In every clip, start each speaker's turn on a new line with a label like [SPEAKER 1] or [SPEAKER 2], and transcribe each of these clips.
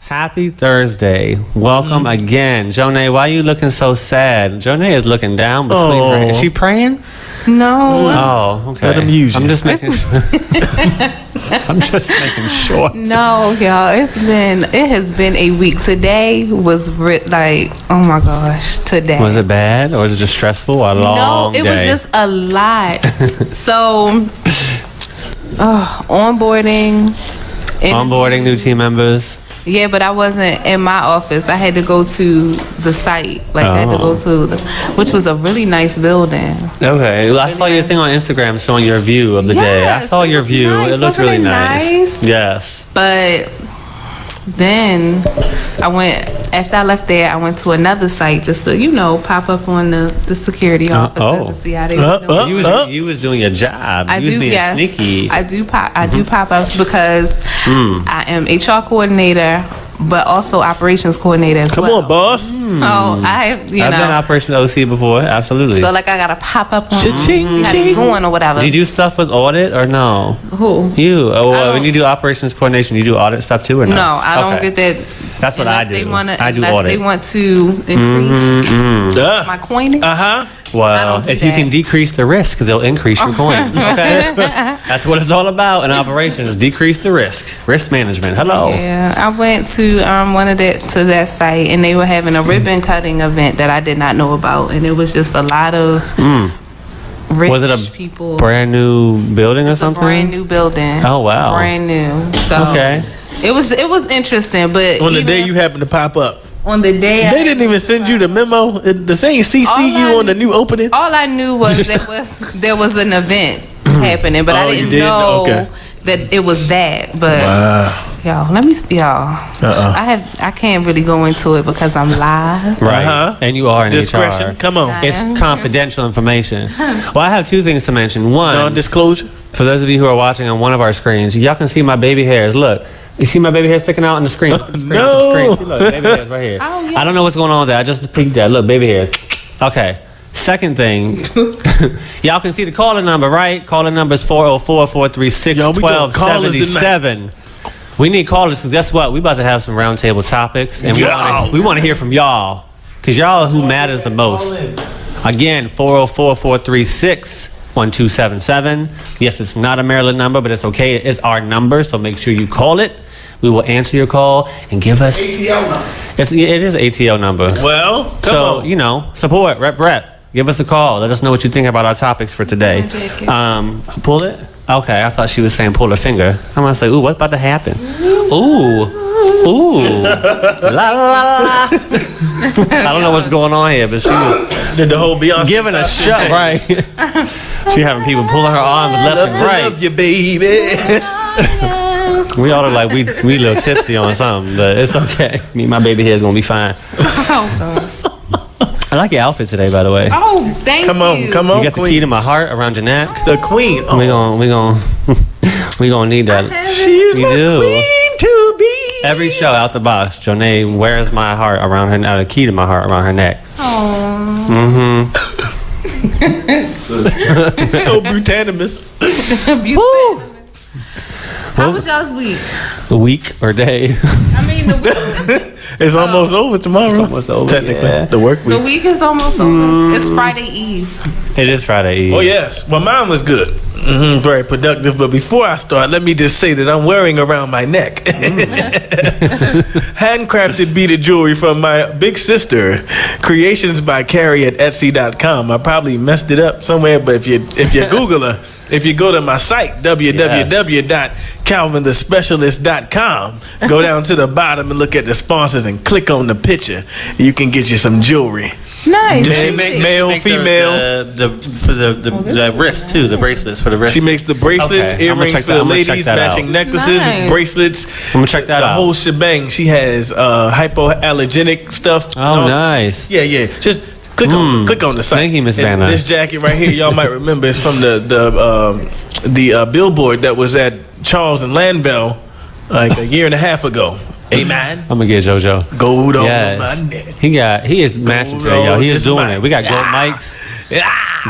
[SPEAKER 1] Happy Thursday. Welcome again. Jonay, why are you looking so sad? Jonay is looking down between her. Is she praying?
[SPEAKER 2] No.
[SPEAKER 1] Oh, okay.
[SPEAKER 3] Let him use you.
[SPEAKER 1] I'm just making sure. I'm just making sure.
[SPEAKER 2] No, y'all. It has been a week. Today was like, oh my gosh, today.
[SPEAKER 1] Was it bad or was it just stressful or a long day?
[SPEAKER 2] No, it was just a lot. So, onboarding
[SPEAKER 1] new team members.
[SPEAKER 2] Yeah, but I wasn't in my office. I had to go to the site. I had to go to, which was a really nice building.
[SPEAKER 1] Okay. Well, I saw your thing on Instagram showing your view of the day. I saw your view.
[SPEAKER 2] Nice.
[SPEAKER 1] It looked
[SPEAKER 2] Wasn't
[SPEAKER 1] really
[SPEAKER 2] it
[SPEAKER 1] nice. Yes.
[SPEAKER 2] But then after I left there, I went to another site just to, pop up on the security offices and see how they were doing.
[SPEAKER 1] You was doing your job.
[SPEAKER 2] I
[SPEAKER 1] You was being sneaky.
[SPEAKER 2] I do pop-ups because I am HR coordinator, but also operations coordinator as well.
[SPEAKER 3] Come on, boss.
[SPEAKER 2] So I've been
[SPEAKER 1] operations OC before, absolutely.
[SPEAKER 2] So I gotta pop up on
[SPEAKER 3] Cha-ching,
[SPEAKER 2] how they doing or whatever.
[SPEAKER 1] Do you do stuff with audit or no?
[SPEAKER 2] Who?
[SPEAKER 1] You. When you do operations coordination, you do audit stuff too or no?
[SPEAKER 2] No, I don't get that.
[SPEAKER 1] That's what I do. I do
[SPEAKER 2] unless
[SPEAKER 1] audit.
[SPEAKER 2] they want to increase my coinage.
[SPEAKER 1] Well, if you can decrease the risk, they'll increase your coin. Okay, that's what it's all about in operations. Decrease the risk management. Hello.
[SPEAKER 2] Yeah, I went to that site, and they were having a ribbon cutting event that I did not know about, and it was just a lot of rich
[SPEAKER 1] was it a
[SPEAKER 2] people.
[SPEAKER 1] Brand new building or something?
[SPEAKER 2] A brand new building.
[SPEAKER 1] Oh wow.
[SPEAKER 2] Brand new. So
[SPEAKER 1] okay.
[SPEAKER 2] It was interesting, but
[SPEAKER 3] on the day you happened to pop up.
[SPEAKER 2] On the day
[SPEAKER 3] they didn't even send you the memo. The same CC you on the new opening.
[SPEAKER 2] All I knew was there was an event happening, but I didn't know that it was that. But y'all, I can't really go into it because I'm live.
[SPEAKER 1] Right, and you are in
[SPEAKER 3] discretion.
[SPEAKER 1] HR.
[SPEAKER 3] Come on,
[SPEAKER 1] it's confidential information. Well, I have two things to mention. One,
[SPEAKER 3] non-disclosure.
[SPEAKER 1] For those of you who are watching on one of our screens, y'all can see my baby hairs. Look. You see my baby hair sticking out on the screen?
[SPEAKER 3] No.
[SPEAKER 1] See, look, baby hairs right here.
[SPEAKER 2] Oh, yeah.
[SPEAKER 1] I don't know what's going on with that. I just peeked at. Look, baby hairs. Okay. Second thing, y'all can see the calling number, right? Calling number is 404-436-1277. We need callers because guess what? We about to have some roundtable topics, and we want to hear from y'all because y'all are who matters the most. Again, 404-436-1277. Yes, it's not a Maryland number, but it's okay. It's our number, so make sure you call it. We will answer your call and give us ATO number. It is an ATO number.
[SPEAKER 3] Well,
[SPEAKER 1] come on. Support, rep. Give us a call. Let us know what you think about our topics for today. Pull it? Okay, I thought she was saying pull her finger. I'm gonna say, ooh, what's about to happen? Ooh. La la la. I don't know what's going on here, but she
[SPEAKER 3] did the whole Beyonce
[SPEAKER 1] giving a shot, right? She having people pulling her arms left and right.
[SPEAKER 3] Love you, baby.
[SPEAKER 1] We all are like we a little tipsy on something, but it's okay. Me and my baby hair is gonna be fine. I like your outfit today, by the way.
[SPEAKER 2] Oh, thank you.
[SPEAKER 3] Come on.
[SPEAKER 1] You got the key to my heart around your neck.
[SPEAKER 3] The queen.
[SPEAKER 1] We gonna need that.
[SPEAKER 3] She's
[SPEAKER 1] we
[SPEAKER 3] my
[SPEAKER 1] do.
[SPEAKER 3] Queen to be.
[SPEAKER 1] Every show out the box, Jonay wears my heart around her. The key to my heart around her neck.
[SPEAKER 2] Oh.
[SPEAKER 3] So brutanimous.
[SPEAKER 2] How was y'all's week?
[SPEAKER 1] The week or day?
[SPEAKER 2] I mean, the week.
[SPEAKER 3] It's almost over tomorrow.
[SPEAKER 1] It's almost over.
[SPEAKER 3] Technically,
[SPEAKER 1] yeah.
[SPEAKER 3] the work week.
[SPEAKER 2] The week is almost over. It's Friday Eve.
[SPEAKER 1] It is Friday Eve.
[SPEAKER 3] Oh yes. Well, mine was good. Very productive. But before I start, let me just say that I'm wearing around my neck handcrafted beaded jewelry from my big sister, Creations by Carrie at Etsy.com. I probably messed it up somewhere, but if you Google her. If you go to my site, www.calvinthespecialist.com, go down to the bottom and look at the sponsors and click on the picture. You can get you some jewelry.
[SPEAKER 2] Nice.
[SPEAKER 3] Does she make male, female?
[SPEAKER 1] The wrist too, the bracelets for the wrist.
[SPEAKER 3] She makes the bracelets, earrings for the ladies, matching necklaces, bracelets.
[SPEAKER 1] I'm gonna check that out.
[SPEAKER 3] The whole shebang. She has hypoallergenic stuff.
[SPEAKER 1] Oh, nice.
[SPEAKER 3] Yeah. Just click on the site.
[SPEAKER 1] Thank you, Miss Vanna.
[SPEAKER 3] This jacket right here, y'all might remember, it's from the billboard that was at Charles and Landbell like a year and a half ago. Amen.
[SPEAKER 1] I'm gonna get JoJo.
[SPEAKER 3] Gold on my neck.
[SPEAKER 1] He is matching today, y'all. He is doing it. We got gold mics,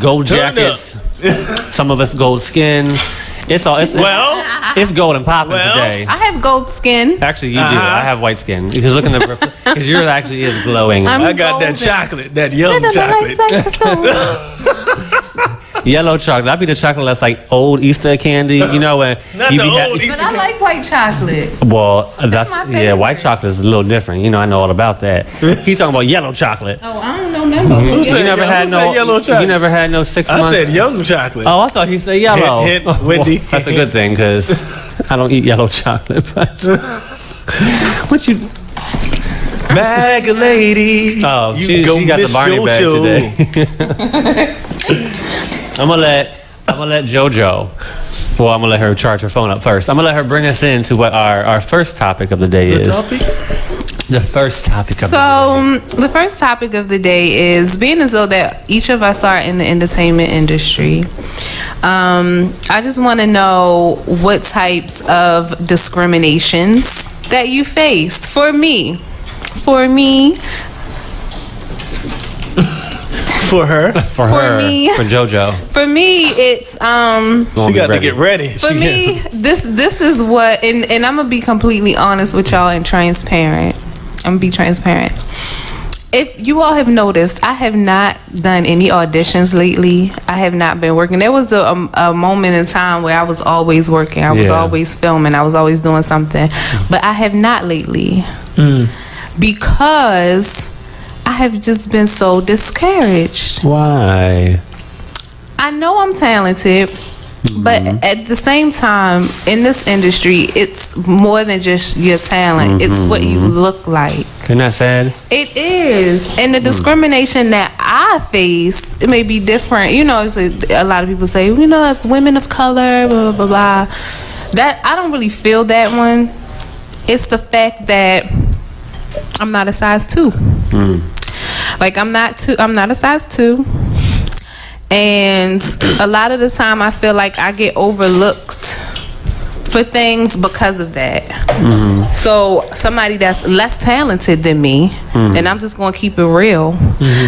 [SPEAKER 1] gold jackets, some of us gold skin, It's golden popping today.
[SPEAKER 2] I have gold skin.
[SPEAKER 1] Actually, you do. I have white skin. Because look in the because yours actually is glowing.
[SPEAKER 3] I got that chocolate, that young chocolate.
[SPEAKER 1] Yellow chocolate. That'd be the chocolate that's like old Easter candy. You know when
[SPEAKER 3] Not
[SPEAKER 1] you
[SPEAKER 3] the
[SPEAKER 1] be
[SPEAKER 3] old Easter
[SPEAKER 2] But I like white chocolate.
[SPEAKER 1] Well, that's
[SPEAKER 2] my favorite.
[SPEAKER 1] white chocolate is a little different. You know, I know all about that. He's talking about yellow chocolate.
[SPEAKER 2] Oh, I don't know nothing about
[SPEAKER 3] Who
[SPEAKER 2] it.
[SPEAKER 3] said
[SPEAKER 1] You never had
[SPEAKER 3] yellow chocolate?
[SPEAKER 1] You never had no 6
[SPEAKER 3] I
[SPEAKER 1] months.
[SPEAKER 3] said young chocolate.
[SPEAKER 1] Oh, I thought he said yellow.
[SPEAKER 3] Hint, hint, Wendy.
[SPEAKER 1] Well, that's a good thing because I don't eat yellow chocolate. But what you?
[SPEAKER 3] Bag lady.
[SPEAKER 1] Oh,
[SPEAKER 3] You
[SPEAKER 1] she
[SPEAKER 3] go
[SPEAKER 1] got the
[SPEAKER 3] miss
[SPEAKER 1] Barney
[SPEAKER 3] your
[SPEAKER 1] bag
[SPEAKER 3] show.
[SPEAKER 1] today. I'm gonna let JoJo. Well, I'm gonna let her charge her phone up first. I'm gonna let her bring us into what our first topic of the day is. The first topic of the day.
[SPEAKER 2] So the first topic of the day is being as though that each of us are in the entertainment industry. I just want to know what types of discriminations that you faced. For me,
[SPEAKER 3] For her.
[SPEAKER 1] For her,
[SPEAKER 2] me.
[SPEAKER 1] for JoJo.
[SPEAKER 2] for me, it's
[SPEAKER 3] She got to get ready.
[SPEAKER 2] For me, this is what, and I'm gonna be completely honest with y'all and transparent. I'm gonna be transparent. If you all have noticed, I have not done any auditions lately. I have not been working. There was a moment in time where I was always working. I was always filming. I was always doing something. But I have not lately. Because I have just been so discouraged.
[SPEAKER 1] Why?
[SPEAKER 2] I know I'm talented, but at the same time, in this industry, it's more than just your talent. It's what you look like.
[SPEAKER 1] Isn't that sad?
[SPEAKER 2] It is. And the discrimination that I face, it may be different. You know, a lot of people say, you know, it's women of color, blah, blah, blah. That, I don't really feel that one. It's the fact that I'm not a size 2. Like, I'm not a size 2. And a lot of the time I feel like I get overlooked for things because of that. So somebody that's less talented than me, and I'm just going to keep it real,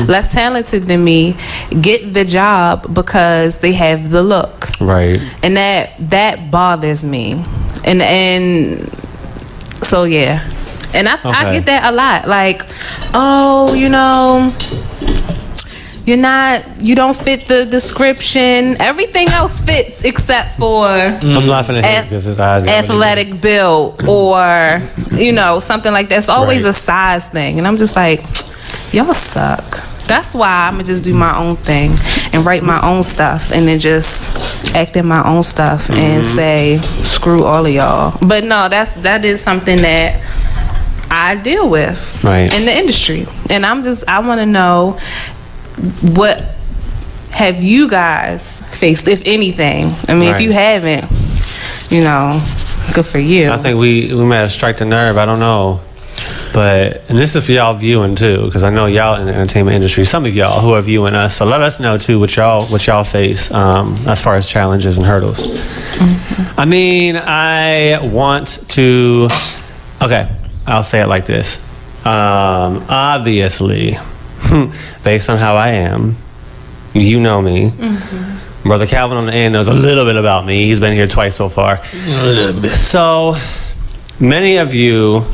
[SPEAKER 2] less talented than me, get the job because they have the look.
[SPEAKER 1] Right.
[SPEAKER 2] And that bothers me. And so, yeah. And I get that a lot. Like, oh, you know, you don't fit the description. Everything else fits except for
[SPEAKER 1] I'm laughing at him because his eyes are
[SPEAKER 2] athletic build or, you know, something like that. It's always a size thing. And I'm just like, y'all suck. That's why I'm going to just do my own thing and write my own stuff and then just act in my own stuff and say, screw all of y'all. But no, that is something that I deal with in the industry. And I want to know, what have you guys faced, if anything? I mean, if you haven't, you know, good for you.
[SPEAKER 1] I think we might have struck the nerve. I don't know. But, and this is for y'all viewing too, because I know y'all in the entertainment industry, some of y'all who are viewing us. So let us know too what y'all face as far as challenges and hurdles. I mean, I want to, okay, I'll say it like this. Obviously, based on how I am, you know me. Brother Calvin on the end knows a little bit about me. He's been here twice so far. So many of you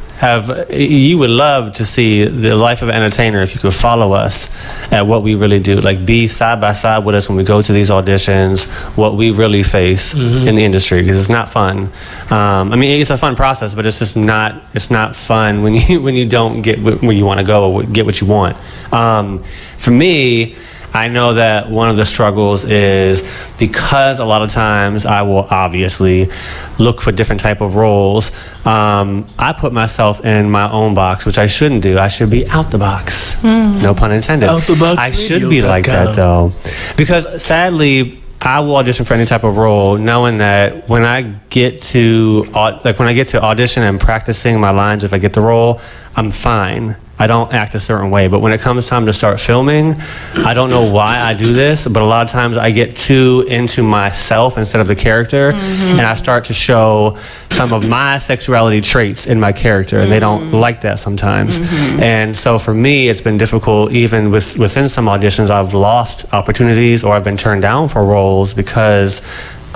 [SPEAKER 1] you would love to see the life of an entertainer if you could follow us at what we really do, like be side by side with us when we go to these auditions, what we really face in the industry, because it's not fun. I mean, it's a fun process, but it's just not fun when you don't get where you want to go or get what you want. For me, I know that one of the struggles is because a lot of times I will obviously look for different type of roles. I put myself in my own box, which I shouldn't do. I should be out the box. No pun intended.
[SPEAKER 3] Out the box.
[SPEAKER 1] I should be like that though, because sadly, I will audition for any type of role, knowing that when I get to audition and practicing my lines, if I get the role, I'm fine. I don't act a certain way. But when it comes time to start filming, I don't know why I do this, but a lot of times I get too into myself instead of the character, and I start to show some of my sexuality traits in my character, and they don't like that sometimes. And so for me, it's been difficult. Even within some auditions, I've lost opportunities or I've been turned down for roles because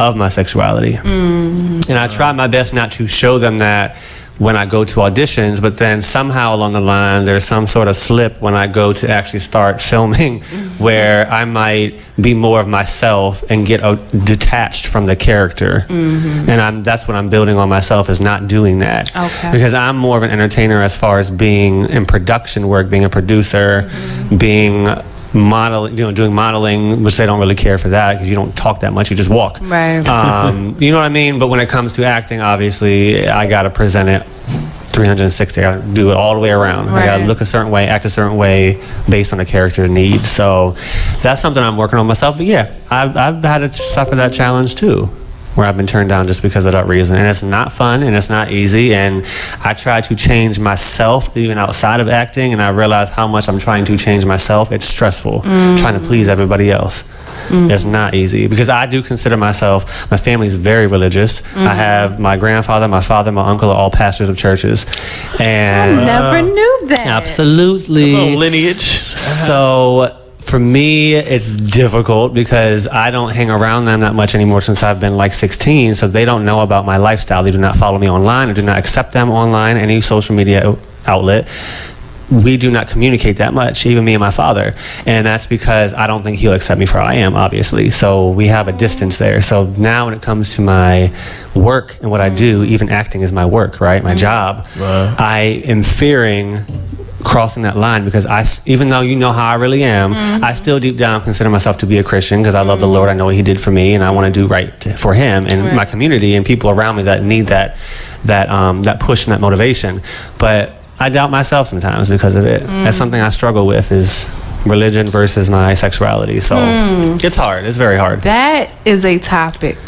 [SPEAKER 1] of my sexuality. And I try my best not to show them that when I go to auditions, but then somehow along the line there's some sort of slip when I go to actually start filming where I might be more of myself and get detached from the character. And that's what I'm building on myself, is not doing that. Because I'm more of an entertainer as far as being in production work, being a producer, being modeling, doing modeling, which they don't really care for that because you don't talk that much, you just walk.
[SPEAKER 2] Right.
[SPEAKER 1] You know what I mean? But when it comes to acting, obviously, I got to present it 360. I got to do it all the way around. I got to look a certain way, act a certain way based on the character needs. So that's something I'm working on myself. But yeah, I've had to suffer that challenge too, where I've been turned down just because of that reason. And it's not fun and it's not easy. And I try to change myself even outside of acting, and I realize how much I'm trying to change myself. It's stressful trying to please everybody else. It's not easy because I do consider myself, my family's very religious. I have my grandfather, my father, my uncle are all pastors of churches. And
[SPEAKER 2] I never knew that.
[SPEAKER 1] Absolutely.
[SPEAKER 3] Come on, lineage.
[SPEAKER 1] So for me, it's difficult because I don't hang around them that much anymore since I've been like 16. So they don't know about my lifestyle. They do not follow me online. I do not accept them online, any social media outlet. We do not communicate that much, even me and my father. And that's because I don't think he'll accept me for who I am, obviously. So we have a distance there. So now when it comes to my work and what I do, even acting is my work, right? My job. I am fearing crossing that line because even though you know how I really am, I still deep down consider myself to be a Christian because I love the Lord. I know what he did for me, and I want to do right for him and my community and people around me that need that push and that motivation. But I doubt myself sometimes because of it. That's something I struggle with, is religion versus my sexuality. So it's hard. It's very hard.
[SPEAKER 2] That is a topic.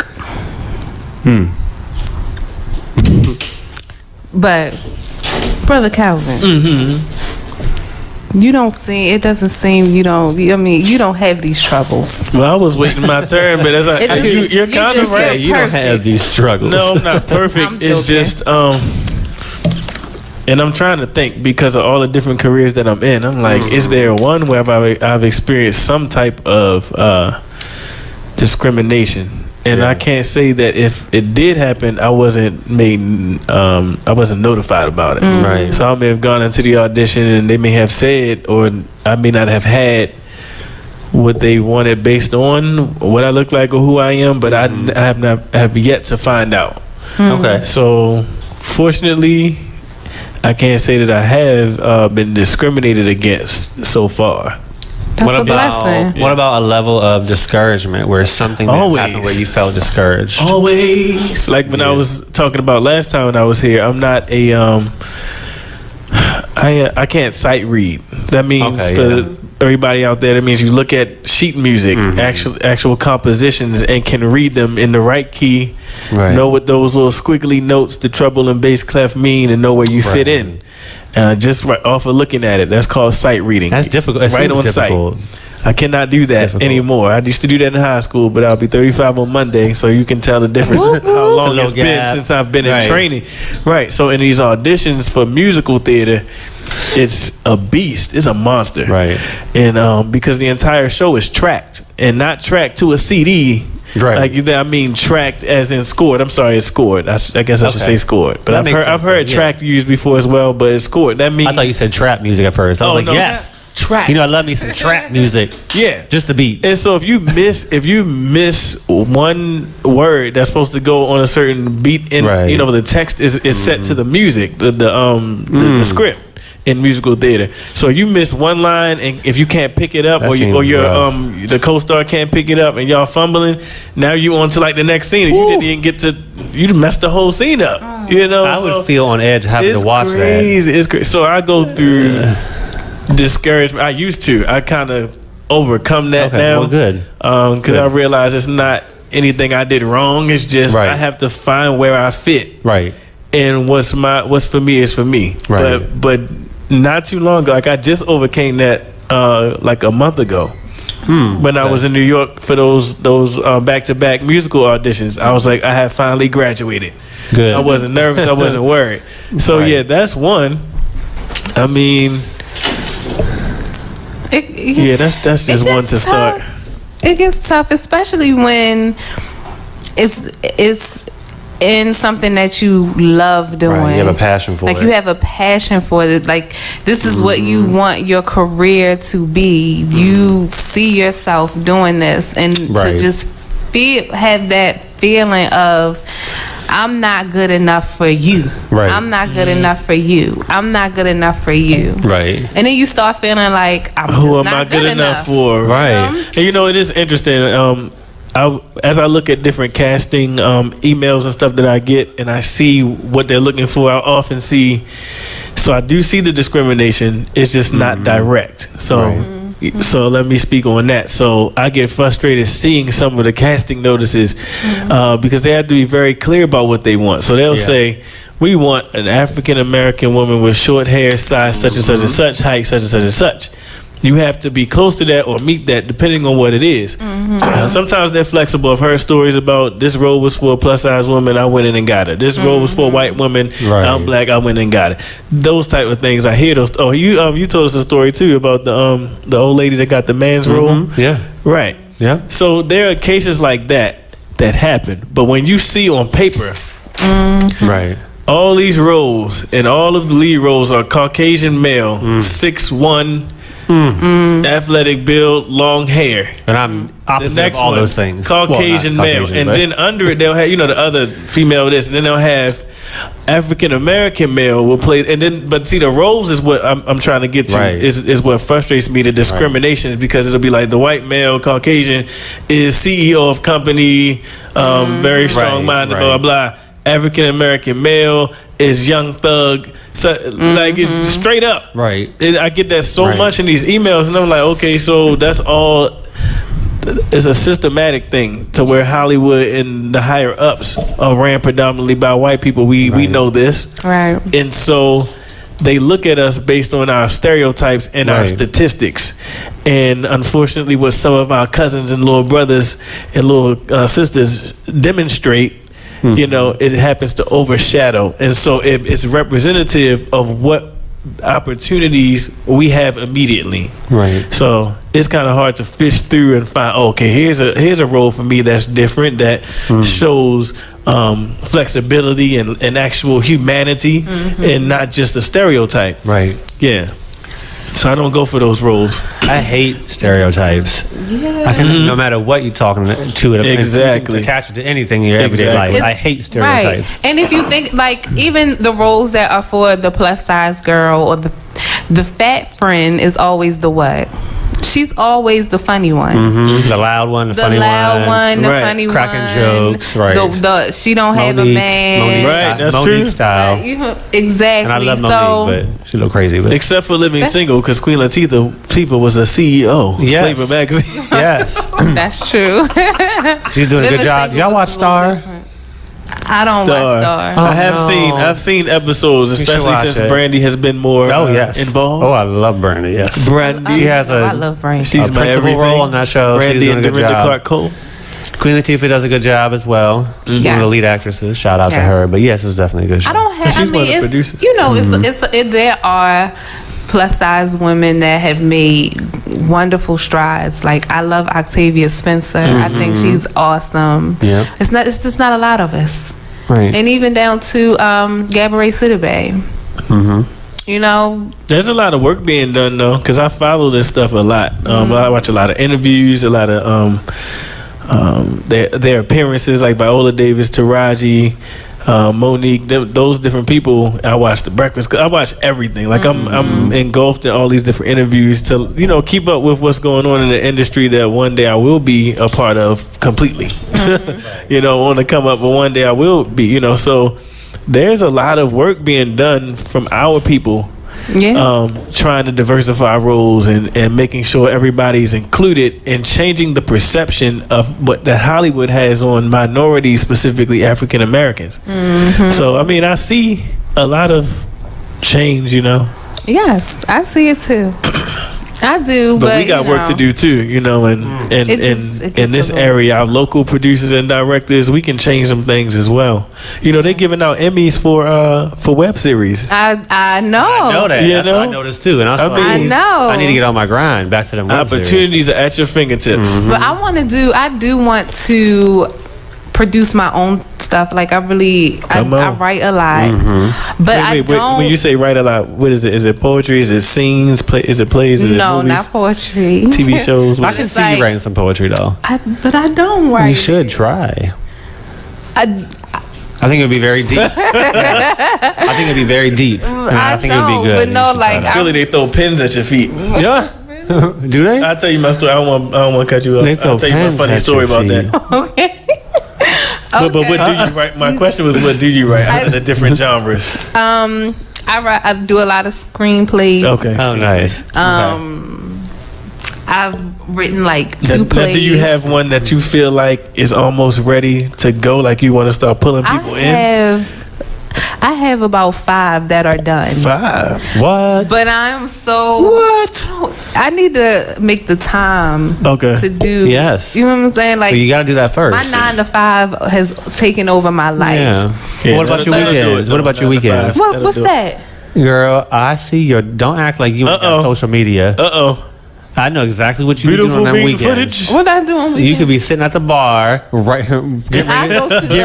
[SPEAKER 2] But Brother Calvin, you don't see. It doesn't seem you don't. I mean, you don't have these troubles.
[SPEAKER 3] Well, I was waiting my turn, but as you're kind of right.
[SPEAKER 1] You don't have these struggles.
[SPEAKER 3] No, I'm not perfect. It's just and I'm trying to think because of all the different careers that I'm in. I'm like, is there one where I've experienced some type of discrimination? And I can't say that if it did happen, I wasn't notified about it.
[SPEAKER 1] Right.
[SPEAKER 3] So I may have gone into the audition and they may have said, or I may not have had what they wanted based on what I look like or who I am, but I have yet to find out.
[SPEAKER 1] Okay.
[SPEAKER 3] So fortunately, I can't say that I have been discriminated against so far.
[SPEAKER 2] That's a blessing.
[SPEAKER 1] What about a level of discouragement where something happened where you felt discouraged?
[SPEAKER 3] Always. Like when I was talking about last time when I was here, I'm not a I can't sight read. That means everybody out there, that means you look at sheet music, actual compositions, and can read them in the right key, know what those little squiggly notes, the treble and bass clef mean, and know where you fit in. Just right off of looking at it, that's called sight reading.
[SPEAKER 1] That's difficult.
[SPEAKER 3] Right on sight. I cannot do that anymore. I used to do that in high school, but I'll be 35 on Monday, so you can tell the difference how long it's been since I've been in training. Right. So in these auditions for musical theater, it's a beast. It's a monster.
[SPEAKER 1] Right.
[SPEAKER 3] And because the entire show is tracked and not tracked to a CD. Right. Like I mean, tracked as in scored. I'm sorry, it's scored. I guess I should say scored. But I've heard tracked used before as well, but it's scored. That means
[SPEAKER 1] I thought you said trap music at first. I was like, yes. Trap. You know, I love me some trap music.
[SPEAKER 3] Yeah,
[SPEAKER 1] just the beat.
[SPEAKER 3] And so if you miss one word that's supposed to go on a certain beat, and you know the text is set to the music, the script in musical theater. So you miss one line, and if you can't pick it up, or the co-star can't pick it up, and y'all fumbling, now you on to like the next scene, and you didn't even get to. You messed the whole scene up. You know,
[SPEAKER 1] I would feel on edge having to watch that.
[SPEAKER 3] It's crazy. So I go through. Discouragement. I used to. I kind of overcome that now.
[SPEAKER 1] Well, good.
[SPEAKER 3] Because I realize it's not anything I did wrong. It's just I have to find where I fit.
[SPEAKER 1] Right.
[SPEAKER 3] And what's for me is for me. Right. But not too long ago, like I just overcame that like a month ago. When I was in New York for those back-to-back musical auditions. I was like, I have finally graduated. Good. I wasn't nervous. I wasn't worried. So yeah, that's one. I mean. That's just one to start.
[SPEAKER 2] It gets tough, especially when it's in something that you love doing.
[SPEAKER 1] Right, you have a passion for it.
[SPEAKER 2] Like you have a passion for it. Like this is what you want your career to be. You see yourself doing this, and to just have that feeling of, I'm not good enough for you. Right. I'm not good enough for you. I'm not good enough for you. Right. And then you start feeling like, who am I good enough for?
[SPEAKER 3] Right. And it is interesting. As I look at different casting emails and stuff that I get, and I see what they're looking for, I often see. So I do see the discrimination. It's just not direct. So. So let me speak on that. So I get frustrated seeing some of the casting notices because they have to be very clear about what they want. So they'll say, we want an African American woman with short hair, size such and such and such, height such and such and such. You have to be close to that or meet that depending on what it is. Sometimes they're flexible. I've heard stories about this role was for a plus size woman, I went in and got it. This role was for a white woman, I'm black, I went and got it. Those type of things, I hear those. Oh, you told us a story too about the old lady that got the man's role. Yeah. Right. Yeah. So there are cases like that happen. But when you see on paper, all these roles and all of the lead roles are Caucasian male, 6'1", athletic build, long hair. And I'm opposite of all those things. Caucasian male. And then under it, they'll have, the other female this. And then they'll have African American male will play. And then, but see, the roles is what I'm trying to get to. Is what frustrates me, the discrimination, because it'll be like the white male, Caucasian, is CEO of company, very strong-minded, blah, blah, blah. African American male is young thug. So like it's straight up. Right. I get that so much in these emails, and I'm like, okay, so that's all. It's a systematic thing to where Hollywood and the higher ups are ran predominantly by white people. We know this. Right. And so they look at us based on our stereotypes and our statistics. And unfortunately, what some of our cousins and little brothers and little sisters demonstrate, it happens to overshadow. And so it's representative of what opportunities we have immediately. Right. So it's kind of hard to fish through and find, here's a role for me that's different, that shows flexibility and actual humanity and not just a stereotype. Right. Yeah. So I don't go for those roles. I hate stereotypes. Yeah. I can, no matter what you're talking to it, exactly, attach it to anything in your everyday life. I hate stereotypes.
[SPEAKER 2] Right. And if you think, like, even the roles that are for the plus size girl or the fat friend is always the what? She's always the funny one. The loud one, the funny one. The funny one. Cracking jokes, right. She don't have a man.
[SPEAKER 3] Right, that's true.
[SPEAKER 2] Style. Exactly.
[SPEAKER 1] And I love Monique, but she look crazy. But.
[SPEAKER 3] Except for living single, because Queen Latifah was a CEO.
[SPEAKER 1] Yes.
[SPEAKER 3] Flavor Magazine.
[SPEAKER 2] Yes. That's true.
[SPEAKER 1] She's doing a good job. Y'all watch Star?
[SPEAKER 2] I don't watch Star.
[SPEAKER 3] I've seen episodes, especially since Brandy has been more involved.
[SPEAKER 1] Oh, I love Brandy. Yes,
[SPEAKER 3] Brandy.
[SPEAKER 1] She has
[SPEAKER 2] I love Brandy.
[SPEAKER 3] She's my
[SPEAKER 1] principal role on that show.
[SPEAKER 3] Brandy
[SPEAKER 1] She's doing
[SPEAKER 3] and
[SPEAKER 1] a good
[SPEAKER 3] Dorinda
[SPEAKER 1] job.
[SPEAKER 3] Clark Cole.
[SPEAKER 1] Queen Latifah does a good job as well. One of the lead actresses. Shout out to her. But yes, it's definitely a good show.
[SPEAKER 2] I don't have.
[SPEAKER 3] She's one of the producers.
[SPEAKER 2] There are plus size women that have made wonderful strides. Like, I love Octavia Spencer. I think she's awesome. Yeah. It's just not a lot of us. Right. And even down to Gabourey Sidibe.
[SPEAKER 3] There's a lot of work being done though, because I follow this stuff a lot. I watch a lot of interviews, a lot of their appearances, like Viola Davis, Taraji, Monique, those different people. I watch The Breakfast. 'Cause I watch everything. Like I'm engulfed in all these different interviews to keep up with what's going on in the industry that one day I will be a part of completely. Want to come up, but one day I will be. So there's a lot of work being done from our people. Trying to diversify roles and making sure everybody's included and changing the perception of what that Hollywood has on minorities, specifically African Americans. So I see a lot of change.
[SPEAKER 2] Yes, I see it too. I do, but
[SPEAKER 3] we got work to do too, and in this area, our local producers and directors, we can change some things as well. They're giving out Emmys for web series.
[SPEAKER 2] I know.
[SPEAKER 1] I know that. That's what I noticed too, and I know. I need to get on my grind. Back to the web
[SPEAKER 3] opportunities
[SPEAKER 1] series.
[SPEAKER 3] Are at your fingertips.
[SPEAKER 2] But I do want to produce my own stuff. Like I write a lot, but I don't.
[SPEAKER 3] When you say write a lot, what is it? Is it poetry? Is it scenes? Is it plays? Is it
[SPEAKER 2] no,
[SPEAKER 3] movies?
[SPEAKER 2] not poetry.
[SPEAKER 3] TV shows.
[SPEAKER 1] I can see you writing some poetry though.
[SPEAKER 2] But I don't write.
[SPEAKER 1] You should try. I think it would be very deep. I think it would be very deep. And I think it would be good.
[SPEAKER 2] But no, like
[SPEAKER 3] Philly, they throw pins at your feet.
[SPEAKER 1] Yeah. Do they?
[SPEAKER 3] I'll tell you my story. I don't want to cut you up. I'll tell you my funny story about that.
[SPEAKER 2] Okay.
[SPEAKER 3] But what do you write? My question was, what do you write in the different genres?
[SPEAKER 2] I do a lot of screenplays.
[SPEAKER 3] Okay.
[SPEAKER 1] Oh, nice.
[SPEAKER 2] I've written like two plays.
[SPEAKER 3] Now, do you have one that you feel like is almost ready to go? Like you want to start pulling people in?
[SPEAKER 2] I have about 5 that are done.
[SPEAKER 3] 5?
[SPEAKER 1] What?
[SPEAKER 2] But I'm so I need to make the time to do.
[SPEAKER 1] Yes.
[SPEAKER 2] You know what I'm saying? Like,
[SPEAKER 1] but you got to do that first.
[SPEAKER 2] My 9 to 5 has taken over my life.
[SPEAKER 1] Yeah. What about your weekends? What about your weekends?
[SPEAKER 2] What's that?
[SPEAKER 1] Girl, I see your. Don't act like you ain't got social media. I know exactly what you do on that weekends.
[SPEAKER 2] What I do on weekends?
[SPEAKER 1] You could be sitting at the bar, right? Get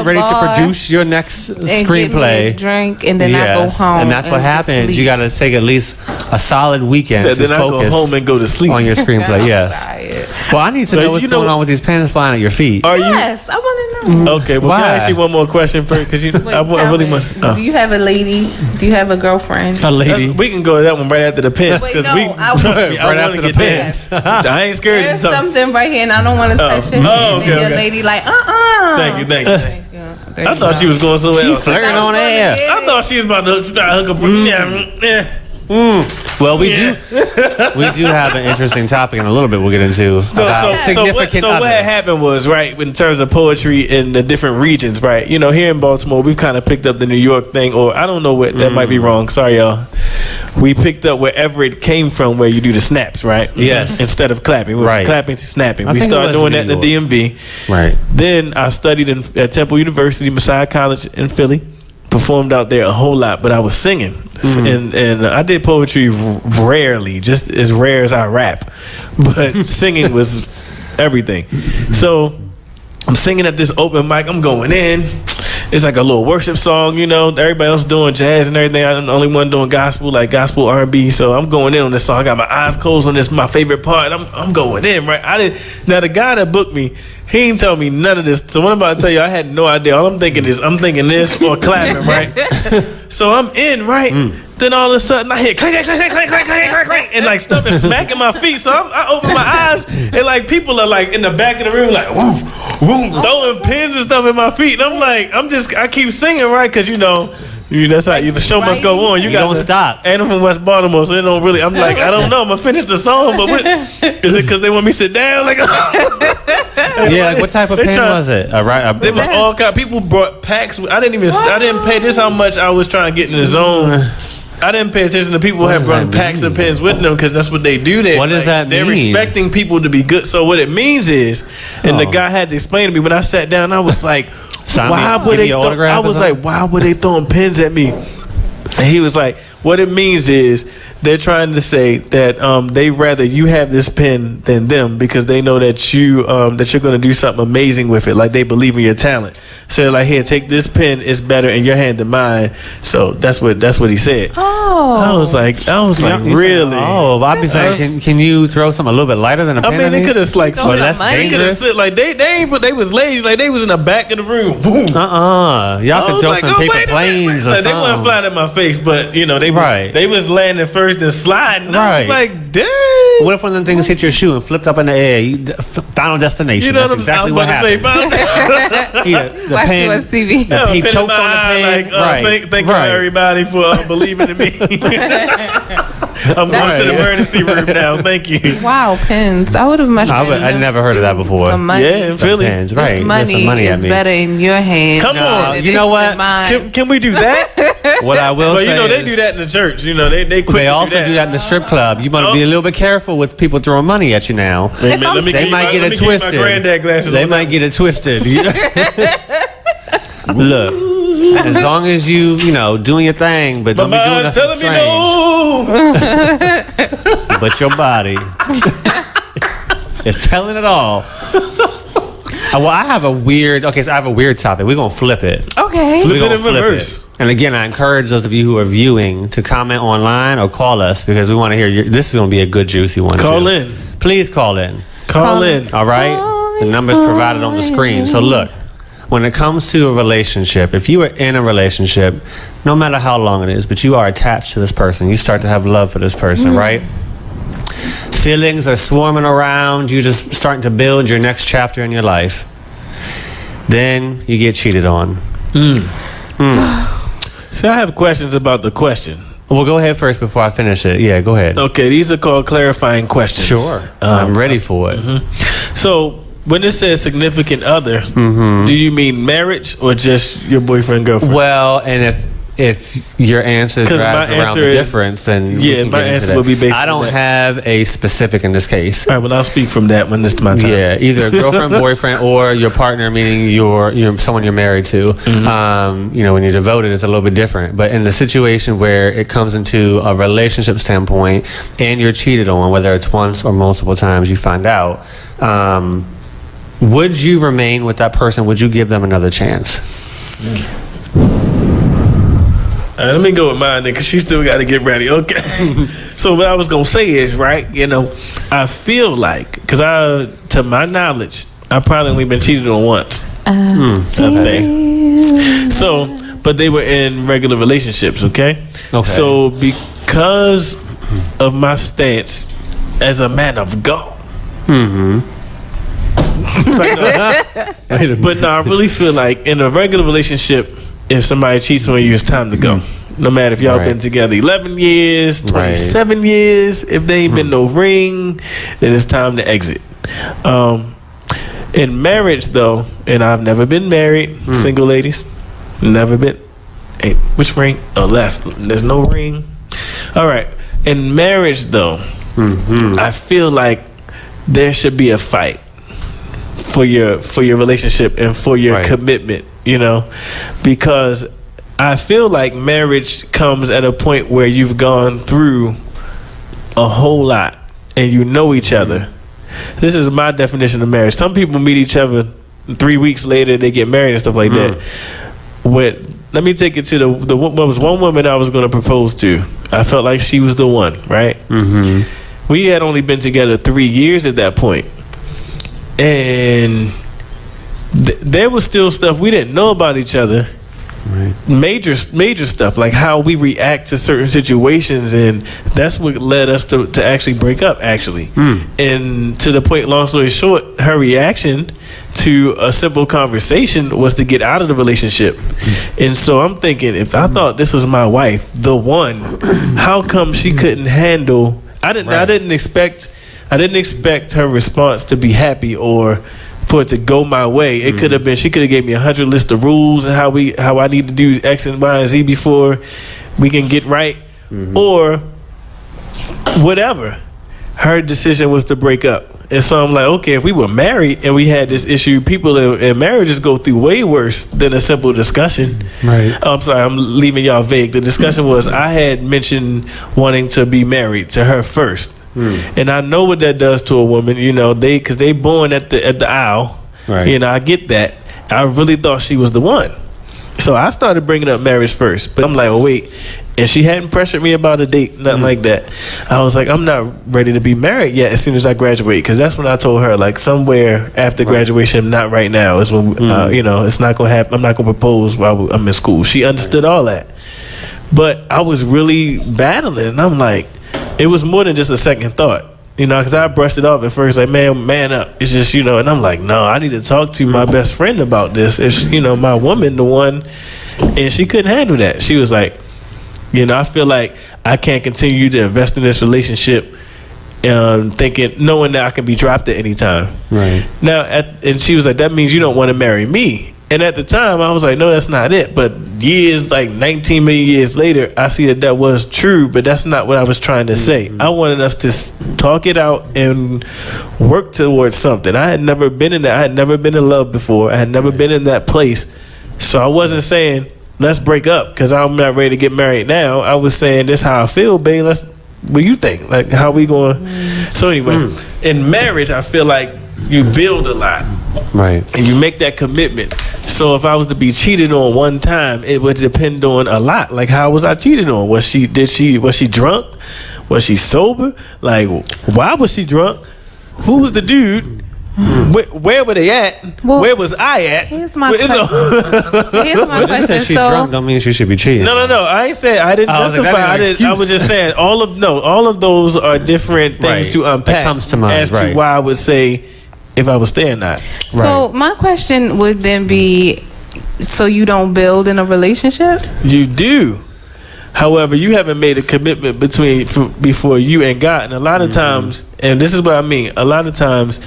[SPEAKER 1] ready to produce your next screenplay.
[SPEAKER 2] Get me a drink, and then I go home.
[SPEAKER 1] And that's what happens. You got to take at least a solid weekend to
[SPEAKER 3] focus. I go home and go to sleep
[SPEAKER 1] on your screenplay. Yes. Well, I need to know what's going on with these pens flying at your feet.
[SPEAKER 2] Yes, I want to know.
[SPEAKER 3] Okay, well, can I ask you one more question first? Because I really want.
[SPEAKER 2] Do you have a lady? Do you have a girlfriend?
[SPEAKER 1] A lady.
[SPEAKER 3] We can go to that one right after the pens.
[SPEAKER 2] Wait, no,
[SPEAKER 3] right after the pens. I ain't scared.
[SPEAKER 2] There's something right here, and I don't want to touch it. And your lady like,
[SPEAKER 3] Thank you. I thought she was going somewhere else.
[SPEAKER 1] Flirting on air.
[SPEAKER 3] I thought she was about to hook up.
[SPEAKER 1] Well, we do have an interesting topic in a little bit we'll get into.
[SPEAKER 3] So what had happened was, right, in terms of poetry in the different regions, right? You know, here in Baltimore, we've kind of picked up the New York thing, or I don't know what, that might be wrong. Sorry, y'all. We picked up wherever it came from, where you do the snaps, right?
[SPEAKER 1] Yes.
[SPEAKER 3] Instead of clapping.
[SPEAKER 1] Right.
[SPEAKER 3] Clapping to snapping.
[SPEAKER 1] We
[SPEAKER 3] started doing that in the DMV.
[SPEAKER 1] Right.
[SPEAKER 3] Then I studied at Temple University, Messiah College in Philly. Performed out there a whole lot, but I was singing. And I did poetry rarely, just as rare as I rap. But singing was everything. So I'm singing at this open mic. I'm going in. It's like a little worship song, you know. Everybody else doing jazz and everything. I'm the only one doing gospel, like gospel R&B. So I'm going in on this song. I got my eyes closed on this, my favorite part. I'm going in, right? Now the guy that booked me, he ain't tell me none of this. So what I'm about to tell you, I had no idea. All I'm thinking is, this or clapping, right? So I'm in, right? Then all of a sudden I hear clank, clank, clank, clank, clank, clank, clank, and like stuff is smacking my feet. So I open my eyes and like people are like in the back of the room like woo, woo, throwing pins and stuff in my feet. And I'm like, I keep singing, right? Because you know, that's how the show must go on. You
[SPEAKER 1] don't stop.
[SPEAKER 3] And I'm from West Baltimore, so they don't really. I'm like, I don't know. I'm gonna finish the song, but is it because they want me to sit down? Like,
[SPEAKER 1] yeah. Like what type of pen was it?
[SPEAKER 3] It was all kind. People brought packs. I didn't pay this how much I was trying to get in the zone. I didn't pay attention to people who have brought packs of pens with them because that's what they do there.
[SPEAKER 1] What does that mean?
[SPEAKER 3] They're expecting people to be good. So what it means is, and the guy had to explain to me when I sat down, I was like, why would they throwing pens at me? And he was like, what it means is they're trying to say that they rather you have this pen than them because they know that you're going to do something amazing with it. Like they believe in your talent. So like, here, take this pen. It's better in your hand than mine. So that's what he said.
[SPEAKER 2] Oh,
[SPEAKER 3] I was like, really?
[SPEAKER 1] I'd be saying, can you throw something a little bit lighter than a pen?
[SPEAKER 3] I mean, they could have like,
[SPEAKER 1] that's dangerous.
[SPEAKER 3] Like they was lazy. Like they was in the back of the room. Boom.
[SPEAKER 1] Y'all could throw some paper planes or something.
[SPEAKER 3] They weren't flying in my face, but you know they was landing first and sliding. I was like, dang.
[SPEAKER 1] What if one of them things hit your shoe and flipped up in the air? Final destination. That's exactly what happened.
[SPEAKER 2] Watch US TV.
[SPEAKER 1] He chokes on the pen.
[SPEAKER 3] Thank you everybody for believing in me. I'm going to the emergency room now. Thank you.
[SPEAKER 2] Wow, pens. I would have much.
[SPEAKER 1] I never heard of that before.
[SPEAKER 2] Some money.
[SPEAKER 3] Yeah, in Philly.
[SPEAKER 1] Pens.
[SPEAKER 2] This money is better in your hand.
[SPEAKER 3] Come on.
[SPEAKER 1] You know what?
[SPEAKER 3] Can we do that?
[SPEAKER 1] What I will say
[SPEAKER 3] you know, they do that in the church. You know, they quick.
[SPEAKER 1] They also do that in the strip club. You want to be a little bit careful with people throwing money at you now. They might get it twisted. They might get it twisted. Look, as long as you doing your thing, but don't be doing nothing strange. But your body is telling it all. Well, I have a weird topic. We're going to flip it.
[SPEAKER 2] Okay.
[SPEAKER 3] Flip it in reverse.
[SPEAKER 1] And again, I encourage those of you who are viewing to comment online or call us because we want to hear this is going to be a good, juicy one.
[SPEAKER 3] Call in.
[SPEAKER 1] Please call in.
[SPEAKER 3] Call in.
[SPEAKER 1] All right? The number's provided on the screen. So look, when it comes to a relationship, if you are in a relationship, no matter how long it is, but you are attached to this person, you start to have love for this person, right? Feelings are swarming around, you just starting to build your next chapter in your life. Then you get cheated on.
[SPEAKER 3] So I have questions about the question.
[SPEAKER 1] Well, go ahead first before I finish it. Yeah, go ahead.
[SPEAKER 3] Okay, these are called clarifying questions.
[SPEAKER 1] Sure. I'm ready for it.
[SPEAKER 3] So when it says significant other, do you mean marriage or just your boyfriend, girlfriend?
[SPEAKER 1] Well, and if your answer drives around the difference, then
[SPEAKER 3] my answer will be based on
[SPEAKER 1] I don't have a specific in this case.
[SPEAKER 3] All right, well, I'll speak from that when it's my time.
[SPEAKER 1] Yeah, either a girlfriend, boyfriend, or your partner, meaning you're someone you're married to. When you're devoted, it's a little bit different. But in the situation where it comes into a relationship standpoint and you're cheated on, whether it's once or multiple times, you find out. Would you remain with that person? Would you give them another chance?
[SPEAKER 3] All right, let me go with mine then, because she still got to get ready. Okay. So what I was going to say is, right, I feel like, because to my knowledge, I've probably only been cheated on once. I think. So, but they were in regular relationships, okay? So because of my stance as a man of God, but no, I really feel like in a regular relationship, if somebody cheats on you, it's time to go. No matter if y'all been together 11 years, 27 years, if there ain't been no ring, then it's time to exit. In marriage, though, and I've never been married, single ladies, never been. Hey, which ring? Oh, left. There's no ring. All right. In marriage, though, I feel like there should be a fight for your relationship and for your commitment, because I feel like marriage comes at a point where you've gone through a whole lot and you know each other. This is my definition of marriage. Some people meet each other 3 weeks later, they get married and stuff like that. Let me take it to the was one woman I was going to propose to. I felt like she was the one, right? We had only been together 3 years at that point. And there was still stuff we didn't know about each other. Major stuff, like how we react to certain situations, and that's what led us to actually break up, actually. And to the point, long story short, her reaction to a simple conversation was to get out of the relationship. And so I'm thinking, if I thought this was my wife, the one, how come she couldn't handle? I didn't expect her response to be happy or for it to go my way. It could have been, she could have gave me 100 list of rules and how I need to do X and Y and Z before we can get right, or whatever. Her decision was to break up. And so I'm like, okay, if we were married and we had this issue, people in marriages go through way worse than a simple discussion. I'm sorry, I'm leaving y'all vague. The discussion was, I had mentioned wanting to be married to her first. And I know what that does to a woman, because they born at the aisle. I get that. I really thought she was the one. So I started bringing up marriage first. But I'm like, oh, wait. And she hadn't pressured me about a date, nothing like that. I was like, I'm not ready to be married yet as soon as I graduate. Because that's when I told her, like, somewhere after graduation, not right now, is when, it's not going to happen. I'm not going to propose while I'm in school. She understood all that. But I was really battling. And I'm like, it was more than just a second thought, because I brushed it off at first, like, man up. It's just, and I'm like, no, I need to talk to my best friend about this. It's, my woman, the one, and she couldn't handle that. She was like, I feel like I can't continue to invest in this relationship, knowing that I can be dropped at any time. Now, and she was like, that means you don't want to marry me. And at the time, I was like, no, that's not it. But years, like 19 million years later, I see that was true, but that's not what I was trying to say. I wanted us to talk it out and work towards something. I had never been in that. I had never been in love before. I had never been in that place. So I wasn't saying, let's break up, because I'm not ready to get married now. I was saying, this is how I feel, babe. What do you think? Like, how we going? So anyway, in marriage, I feel like you build a lot.
[SPEAKER 1] Right.
[SPEAKER 3] And you make that commitment. So if I was to be cheated on one time, it would depend on a lot. Like, how was I cheated on? Was she drunk? Was she sober? Like, why was she drunk? Who was the dude? Where were they at?
[SPEAKER 2] Well,
[SPEAKER 3] where was I at?
[SPEAKER 2] Here's my question.
[SPEAKER 1] Just because she's drunk don't mean she should be cheating.
[SPEAKER 3] No. I ain't saying I didn't justify. I was just saying all of those are different things to unpack.
[SPEAKER 1] That comes to mind
[SPEAKER 3] as to why I would say if I was there or not.
[SPEAKER 2] So my question would then be: so you don't build in a relationship?
[SPEAKER 3] You do. However, you haven't made a commitment before you and God, and a lot of times, and this is what I mean. A lot of times,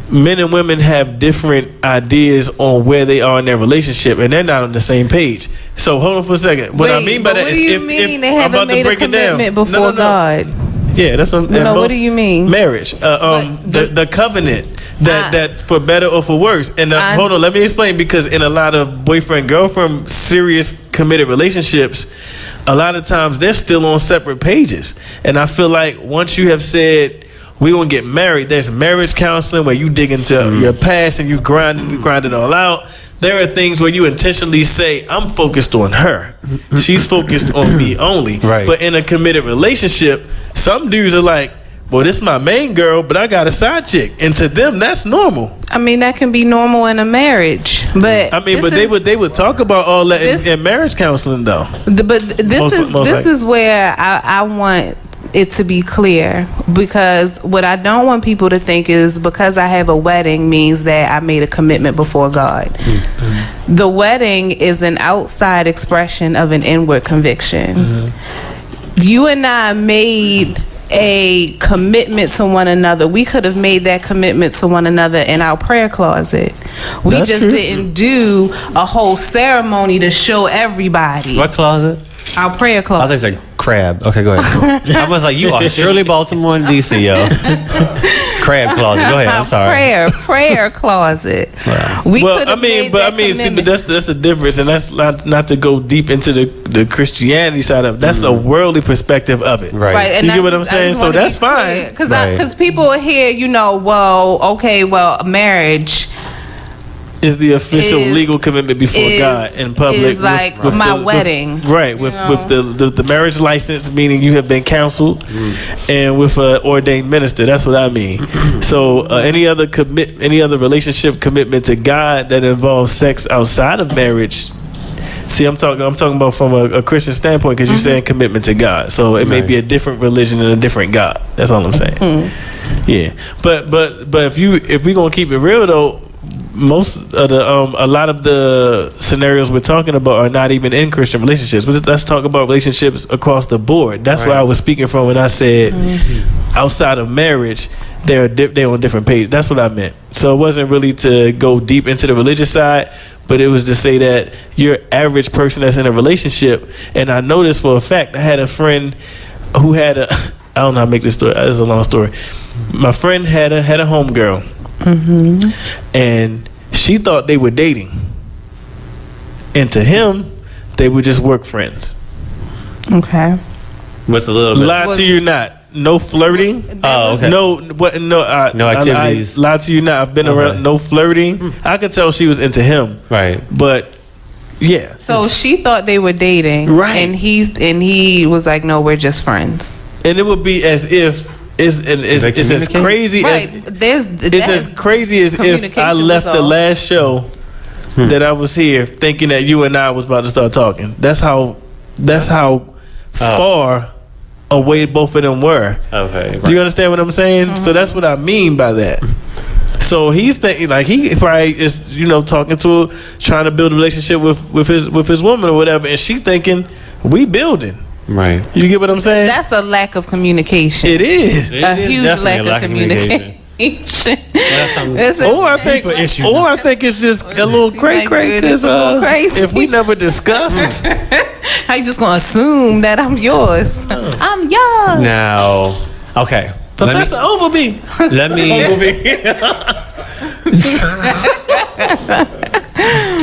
[SPEAKER 3] men and women have different ideas on where they are in their relationship, and they're not on the same page. So hold on for a second. What I mean by that is, if
[SPEAKER 2] they haven't made a commitment before God?
[SPEAKER 3] Yeah, that's what.
[SPEAKER 2] What do you mean?
[SPEAKER 3] Marriage, the covenant that for better or for worse. And hold on, let me explain, because in a lot of boyfriend girlfriend serious committed relationships, a lot of times they're still on separate pages. And I feel like once you have said we're gonna get married, there's marriage counseling where you dig into your past and you grind it all out. There are things where you intentionally say, I'm focused on her. She's focused on me only.
[SPEAKER 1] Right.
[SPEAKER 3] But in a committed relationship, some dudes are like, well, this is my main girl, but I got a side chick. And to them, that's normal.
[SPEAKER 2] I mean, that can be normal in a marriage. But
[SPEAKER 3] they would talk about all that in marriage counseling, though.
[SPEAKER 2] But this is where I want it to be clear, because what I don't want people to think is because I have a wedding means that I made a commitment before God. Mm-hmm. The wedding is an outside expression of an inward conviction. Mm-hmm. You and I made a commitment to one another. We could have made that commitment to one another in our prayer closet. We That's just true. Didn't do a whole ceremony to show everybody.
[SPEAKER 1] What closet?
[SPEAKER 2] Our prayer closet.
[SPEAKER 1] I think it's like crab. Okay, go ahead. I was like, you are Shirley Baltimore in DC, yo. Crab closet. Go ahead. I'm sorry.
[SPEAKER 2] Prayer closet.
[SPEAKER 1] Wow.
[SPEAKER 3] But that's the difference, and that's not to go deep into the Christianity side of it. That's a worldly perspective of it.
[SPEAKER 1] Right.
[SPEAKER 2] And
[SPEAKER 3] you get what I'm saying? So that's fine.
[SPEAKER 2] Because people here, marriage
[SPEAKER 3] is the official legal commitment before God in public.
[SPEAKER 2] Is like my wedding.
[SPEAKER 3] With the marriage license, meaning you have been counseled, and with an ordained minister. That's what I mean. So any other relationship commitment to God that involves sex outside of marriage. See, I'm talking about from a Christian standpoint, because you're saying commitment to God. So it may be a different religion and a different God. That's all I'm saying. Yeah, but if we're gonna keep it real though, most of a lot of the scenarios we're talking about are not even in Christian relationships. But let's talk about relationships across the board. That's where I was speaking from when I said outside of marriage, they're on different pages. That's what I meant. So it wasn't really to go deep into the religious side, but it was to say that your average person that's in a relationship. And I know this for a fact. I had a friend who had I don't know how to make this story. This is a long story. My friend had a homegirl. Mm-hmm. And she thought they were dating, and to him they were just work friends.
[SPEAKER 2] Okay.
[SPEAKER 1] What's a little bit?
[SPEAKER 3] Lie to you not. No flirting.
[SPEAKER 1] Oh, okay.
[SPEAKER 3] No
[SPEAKER 1] activities.
[SPEAKER 3] I lie to you not. I've been around. No flirting. I could tell she was into him.
[SPEAKER 1] Right.
[SPEAKER 3] But yeah.
[SPEAKER 2] So she thought they were dating.
[SPEAKER 3] Right.
[SPEAKER 2] And he was like, no, we're just friends.
[SPEAKER 3] And it would be as if it's as crazy as if I left the last show that I was here thinking that you and I was about to start talking. That's how far away both of them were. Okay. Right. Do you understand what I'm saying? Mm-hmm. So that's what I mean by that. So he's thinking like he probably is, talking to her, trying to build a relationship with his woman or whatever, and she thinking we building. Right. You get what I'm saying?
[SPEAKER 2] That's a lack of communication.
[SPEAKER 3] It is.
[SPEAKER 2] A huge lack of communication.
[SPEAKER 3] Or I think it's just a little crazy. If we never discussed.
[SPEAKER 2] How you just gonna assume that I'm yours? I'm yours.
[SPEAKER 1] Now, okay.
[SPEAKER 3] Professor Overby.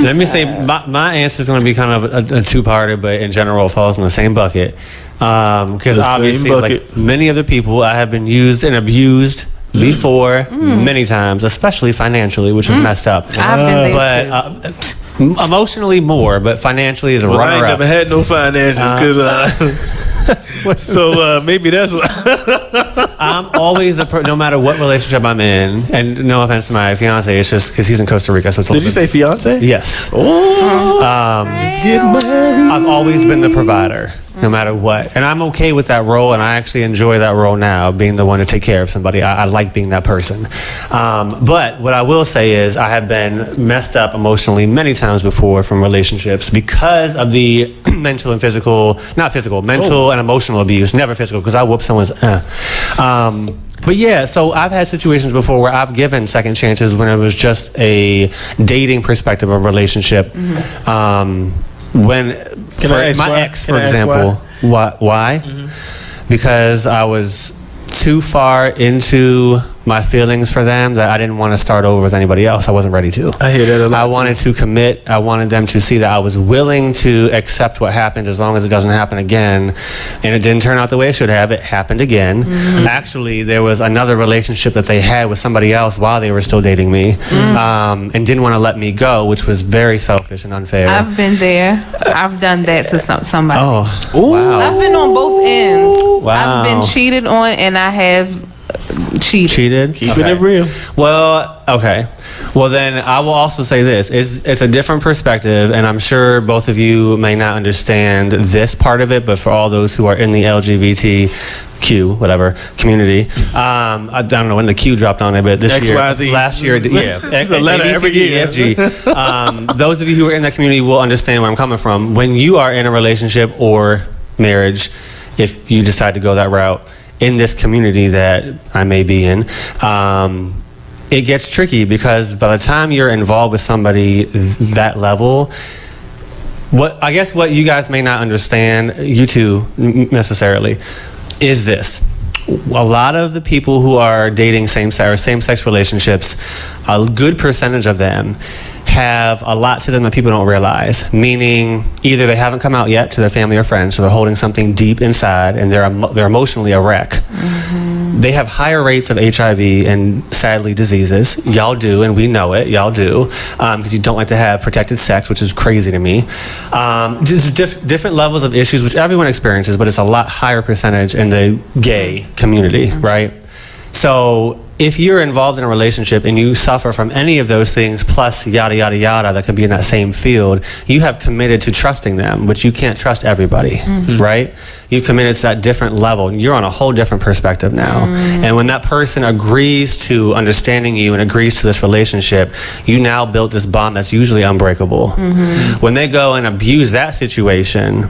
[SPEAKER 1] Let me say my answer is going to be kind of a two-parter, but in general it falls in the same bucket. Because obviously, like many other people, I have been used and abused before many times, especially financially, which is messed up.
[SPEAKER 2] I've been there
[SPEAKER 1] but emotionally more, but financially is a runner-up.
[SPEAKER 3] I ain't never had no finances because so maybe that's what.
[SPEAKER 1] I'm always no matter what relationship I'm in, and no offense to my fiance, it's just because he's in Costa Rica. So it's
[SPEAKER 3] Did you say fiance?
[SPEAKER 1] Yes.
[SPEAKER 3] Oh, let's get married.
[SPEAKER 1] I've always been the provider, no matter what, and I'm okay with that role, and I actually enjoy that role now, being the one to take care of somebody. I like being that person. But what I will say is I have been messed up emotionally many times before from relationships because of the mental and mental and emotional abuse. Never physical, because I whoop someone's but yeah, so I've had situations before where I've given second chances when it was just a dating perspective of relationship. When my ex, for example, why? Because I was too far into my feelings for them that I didn't want to start over with anybody else. I wasn't ready to.
[SPEAKER 3] I hear that a lot.
[SPEAKER 1] I wanted to commit. I wanted them to see that I was willing to accept what happened as long as it doesn't happen again. And it didn't turn out the way it should have. It happened again. Actually, there was another relationship that they had with somebody else while they were still dating me, and didn't want to let me go, which was very selfish and unfair.
[SPEAKER 2] I've been there. I've done that to somebody.
[SPEAKER 1] Oh, wow.
[SPEAKER 2] I've been on both ends.
[SPEAKER 1] Wow.
[SPEAKER 2] I've been cheated on, and I have cheated.
[SPEAKER 3] Keeping it real.
[SPEAKER 1] Well, okay. Well, then I will also say this. It's a different perspective, and I'm sure both of you may not understand this part of it, but for all those who are in the LGBTQ, whatever, community, I don't know when the Q dropped on it, but this
[SPEAKER 3] XYZ.
[SPEAKER 1] year, last year, yeah.
[SPEAKER 3] It's a letter every year.
[SPEAKER 1] EFG. Those of you who are in that community will understand where I'm coming from. When you are in a relationship or marriage, if you decide to go that route, in this community that I may be in, it gets tricky because by the time you're involved with somebody that level, what you guys may not understand, you two necessarily, is this. A lot of the people who are dating same-sex relationships, a good percentage of them have a lot to them that people don't realize, meaning either they haven't come out yet to their family or friends, so they're holding something deep inside and they're emotionally a wreck. They have higher rates of HIV and sadly diseases. Y'all do, and we know it. Y'all do, because you don't like to have protected sex, which is crazy to me. Just different levels of issues, which everyone experiences, but it's a lot higher percentage in the gay community, right? So if you're involved in a relationship and you suffer from any of those things, plus yada, yada, yada, that could be in that same field, you have committed to trusting them, but you can't trust everybody, right? You've committed to that different level. You're on a whole different perspective now. And when that person agrees to understanding you and agrees to this relationship, you now built this bond that's usually unbreakable. When they go and abuse that situation,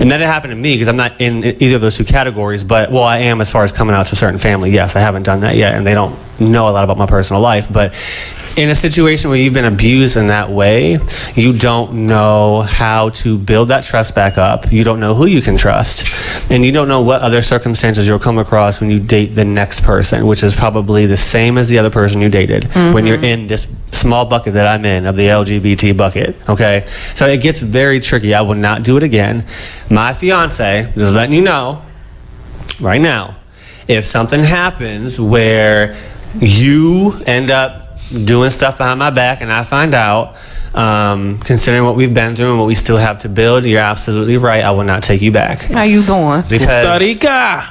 [SPEAKER 1] and that happened to me because I'm not in either of those two categories, but, well, I am as far as coming out to certain family. Yes, I haven't done that yet, and they don't know a lot about my personal life, but in a situation where you've been abused in that way, you don't know how to build that trust back up. You don't know who you can trust, and you don't know what other circumstances you'll come across when you date the next person, which is probably the same as the other person you dated when you're in this small bucket that I'm in of the LGBT bucket, okay? So it gets very tricky. I will not do it again. My fiance, just letting you know right now, if something happens where you end up doing stuff behind my back and I find out, considering what we've been through and what we still have to build, you're absolutely right. I will not take you back.
[SPEAKER 2] How you doing?
[SPEAKER 1] Because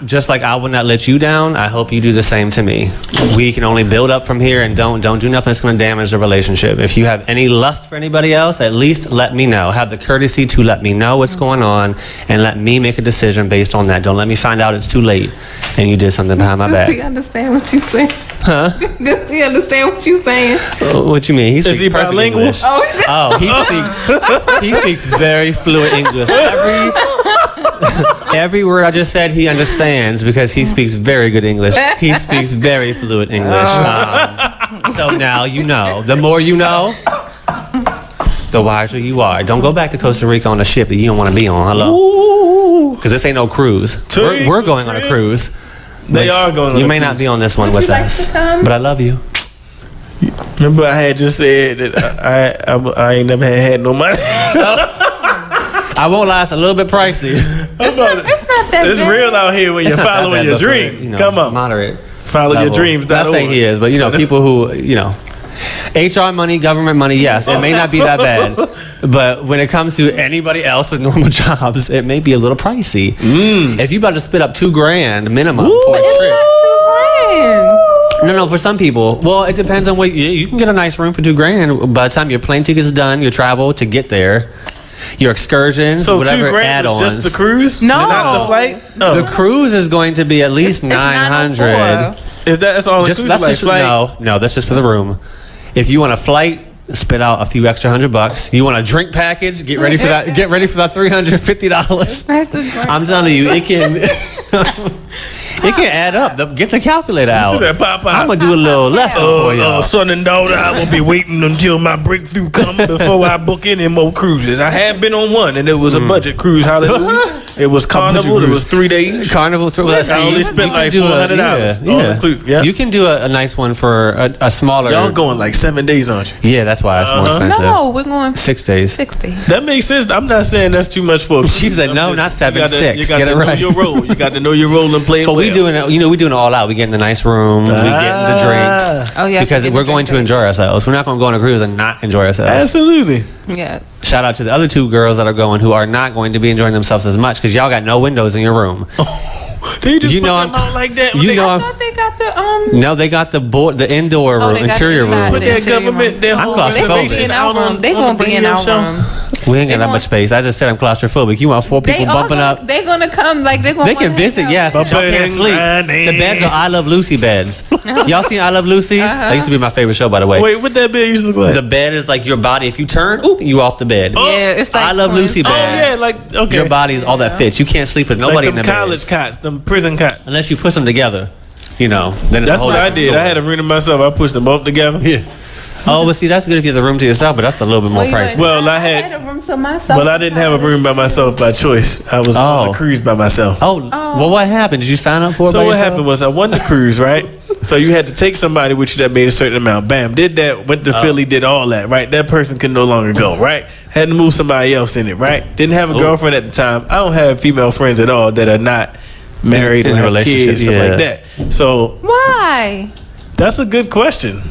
[SPEAKER 1] just like I will not let you down, I hope you do the same to me. We can only build up from here, and don't do nothing that's going to damage the relationship. If you have any lust for anybody else, at least let me know. Have the courtesy to let me know what's going on and let me make a decision based on that. Don't let me find out it's too late and you did something behind my back.
[SPEAKER 2] Does he understand what you saying?
[SPEAKER 1] Huh?
[SPEAKER 2] Does he understand what you saying?
[SPEAKER 1] What you mean? He speaks perfect
[SPEAKER 3] bilingual?
[SPEAKER 1] English. He speaks very fluent English. Every word I just said, he understands because he speaks very good English. He speaks very fluent English. So now you know. The more you know, the wiser you are. Don't go back to Costa Rica on a ship that you don't want to be on. Hello. Because this ain't no cruise. We're going on a cruise.
[SPEAKER 3] They are going on
[SPEAKER 1] You
[SPEAKER 3] a
[SPEAKER 1] may
[SPEAKER 3] cruise.
[SPEAKER 1] not be on this one with us. But I love you.
[SPEAKER 3] Remember, I had just said that I ain't never had no money.
[SPEAKER 1] I won't lie, it's a little bit pricey.
[SPEAKER 2] It's not that
[SPEAKER 3] It's
[SPEAKER 2] bad.
[SPEAKER 3] real out here when you're following your dream.
[SPEAKER 1] You know,
[SPEAKER 3] Come on.
[SPEAKER 1] Moderate.
[SPEAKER 3] Follow your dreams.
[SPEAKER 1] I say he is, but people who HR money, government money, yes, it may not be that bad, but when it comes to anybody else with normal jobs, it may be a little pricey. If you about to spit up $2,000 minimum for a trip. No, for some people. Well, it depends on what you can get a nice room for $2,000 by the time your plane ticket's done, your travel to get there, your excursions,
[SPEAKER 3] so
[SPEAKER 1] whatever
[SPEAKER 3] $2,000
[SPEAKER 1] add-ons.
[SPEAKER 3] was just the cruise?
[SPEAKER 2] No,
[SPEAKER 3] not the flight.
[SPEAKER 1] The cruise is going to be at least $900.
[SPEAKER 3] Is that's all inclusive?
[SPEAKER 1] No, that's just for the room. If you want a flight, spit out a few extra $100. You want a drink package? Get ready for that. Get ready for that $350. I'm telling you, it can. It can add up. Get the calculator out. I'm gonna do a little lesson for you.
[SPEAKER 3] Son and daughter, I will be waiting until my breakthrough comes before I book any more cruises. I have been on one, and it was a budget cruise. Hallelujah! It was Carnival. It was 3 days.
[SPEAKER 1] Carnival.
[SPEAKER 3] I only spent like $400.
[SPEAKER 1] Yeah. You can do a nice one for a smaller.
[SPEAKER 3] Y'all going like 7 days, aren't you?
[SPEAKER 1] Yeah, that's why it's more expensive.
[SPEAKER 2] No, we're going
[SPEAKER 1] 6 days.
[SPEAKER 2] 60.
[SPEAKER 3] That makes sense. I'm not saying that's too much for a cruise.
[SPEAKER 1] She said no, not 7, 6.
[SPEAKER 3] You got to know your role. You got to know your role and play it.
[SPEAKER 1] But we doing it. We doing it all out. We getting the nice rooms. We getting the drinks.
[SPEAKER 2] Oh yeah,
[SPEAKER 1] because we're going to enjoy ourselves. We're not going to go on a cruise and not enjoy ourselves.
[SPEAKER 3] Absolutely.
[SPEAKER 2] Yeah.
[SPEAKER 1] Shout out to the other 2 girls that are going who are not going to be enjoying themselves as much because y'all got no windows in your room.
[SPEAKER 3] They just put them out like that.
[SPEAKER 2] I thought they got the
[SPEAKER 1] No, they got the indoor room, interior room.
[SPEAKER 3] Put their government, their whole
[SPEAKER 1] claustrophobic.
[SPEAKER 2] They gonna be in our room.
[SPEAKER 1] We ain't got that much space. I just said I'm claustrophobic. You want 4 people bumping up?
[SPEAKER 2] They're gonna come. Like they
[SPEAKER 1] can visit. Yes, but y'all can't sleep. The beds are I Love Lucy beds. Y'all seen I Love Lucy? That used to be my favorite show, by the way.
[SPEAKER 3] Wait, what that bed used to look like?
[SPEAKER 1] The bed is like your body. If you turn, you off the bed.
[SPEAKER 2] Yeah, it's like
[SPEAKER 1] I Love Lucy beds.
[SPEAKER 3] Oh yeah, like okay.
[SPEAKER 1] Your body is all that fits. You can't sleep with nobody in the bed.
[SPEAKER 3] College cots, them prison cots.
[SPEAKER 1] Unless you push them together, then it's
[SPEAKER 3] that's what I did. I had a room to myself. I pushed them both together.
[SPEAKER 1] Yeah. Oh, but see, that's good if you have the room to yourself, but that's a little bit more pricey.
[SPEAKER 3] Well, I had
[SPEAKER 2] a room to myself.
[SPEAKER 3] Well, I didn't have a room by myself by choice. I was on a cruise by myself.
[SPEAKER 1] Well, what happened? Did you sign up for it?
[SPEAKER 3] So what happened was I won the cruise, right? So you had to take somebody with you that made a certain amount. Bam, did that. Went to Philly, did all that. Right, that person could no longer go. Right, had to move somebody else in it. Right, didn't have a girlfriend at the time. I don't have female friends at all that are not married and have kids, stuff like that. So
[SPEAKER 2] why?
[SPEAKER 3] That's a good question.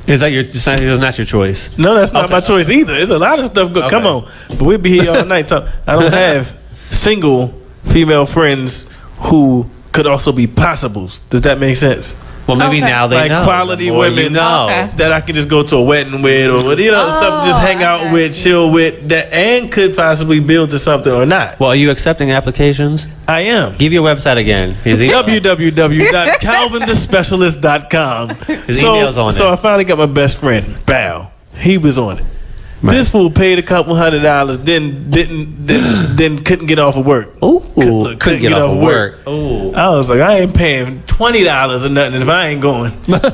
[SPEAKER 1] Is that it's not your choice?
[SPEAKER 3] No, that's not my choice either. There's a lot of stuff. Come on, but we'd be here all night talking. I don't have single female friends who could also be possibles. Does that make sense?
[SPEAKER 1] Well, maybe now they know.
[SPEAKER 3] Like quality women that I could just go to a wedding with, or stuff, just hang out with, chill with, that and could possibly build to something or not.
[SPEAKER 1] Well, are you accepting applications?
[SPEAKER 3] I am.
[SPEAKER 1] Give your website again.
[SPEAKER 3] www.calvinthespecialist.com.
[SPEAKER 1] His email's on
[SPEAKER 3] So I finally got my best friend, Bow. He was on it. Right. This fool paid a couple $100, then couldn't get off of work.
[SPEAKER 1] Couldn't get off of work.
[SPEAKER 3] I was like, I ain't paying $20 or nothing if I ain't going.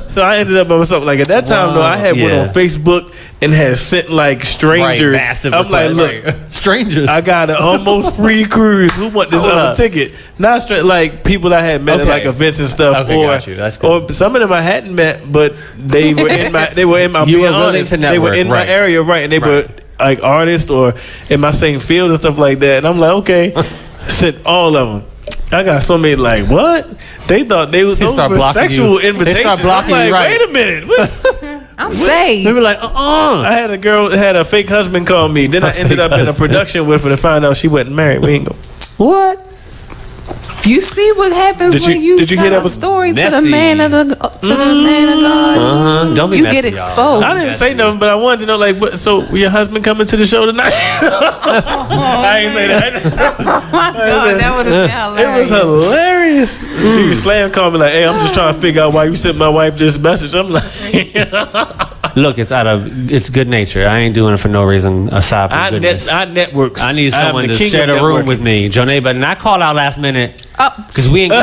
[SPEAKER 3] So I ended up by myself. Like at that time, though, I had one on Facebook and had sent like strangers.
[SPEAKER 1] Massive
[SPEAKER 3] I'm like, look,
[SPEAKER 1] strangers.
[SPEAKER 3] I got an almost free cruise. Who want this other ticket? Not like people I had met at like events and stuff, or some of them I hadn't met, but they were in my. They were in my.
[SPEAKER 1] You were willing to network.
[SPEAKER 3] They were in my area, right? And they were like artists or in my same field and stuff like that. And I'm like, okay, sent all of them. I got so many like what? They thought those were sexual invitations.
[SPEAKER 1] They start blocking
[SPEAKER 3] I'm like,
[SPEAKER 1] you,
[SPEAKER 3] wait a minute.
[SPEAKER 2] I'm safe.
[SPEAKER 1] They were like,
[SPEAKER 3] I had a girl that had a fake husband call me. Then I ended up in a production with her to find out she wasn't married. We ain't go.
[SPEAKER 1] What?
[SPEAKER 2] You see what happens when you tell a story to the man of God.
[SPEAKER 1] Don't be
[SPEAKER 2] you
[SPEAKER 1] messy,
[SPEAKER 2] get exposed.
[SPEAKER 3] I didn't say nothing, but I wanted to know, like, what, so your husband coming to the show tonight? I ain't say that.
[SPEAKER 2] Oh my God, that would have been hilarious.
[SPEAKER 3] It was hilarious. Dude, Slam called me like, hey, I'm just trying to figure out why you sent my wife this message. I'm like,
[SPEAKER 1] look, it's good nature. I ain't doing it for no reason aside from goodness.
[SPEAKER 3] I networks.
[SPEAKER 1] I need someone to share the room with me, Jonay, but not call out last minute. Because we ain't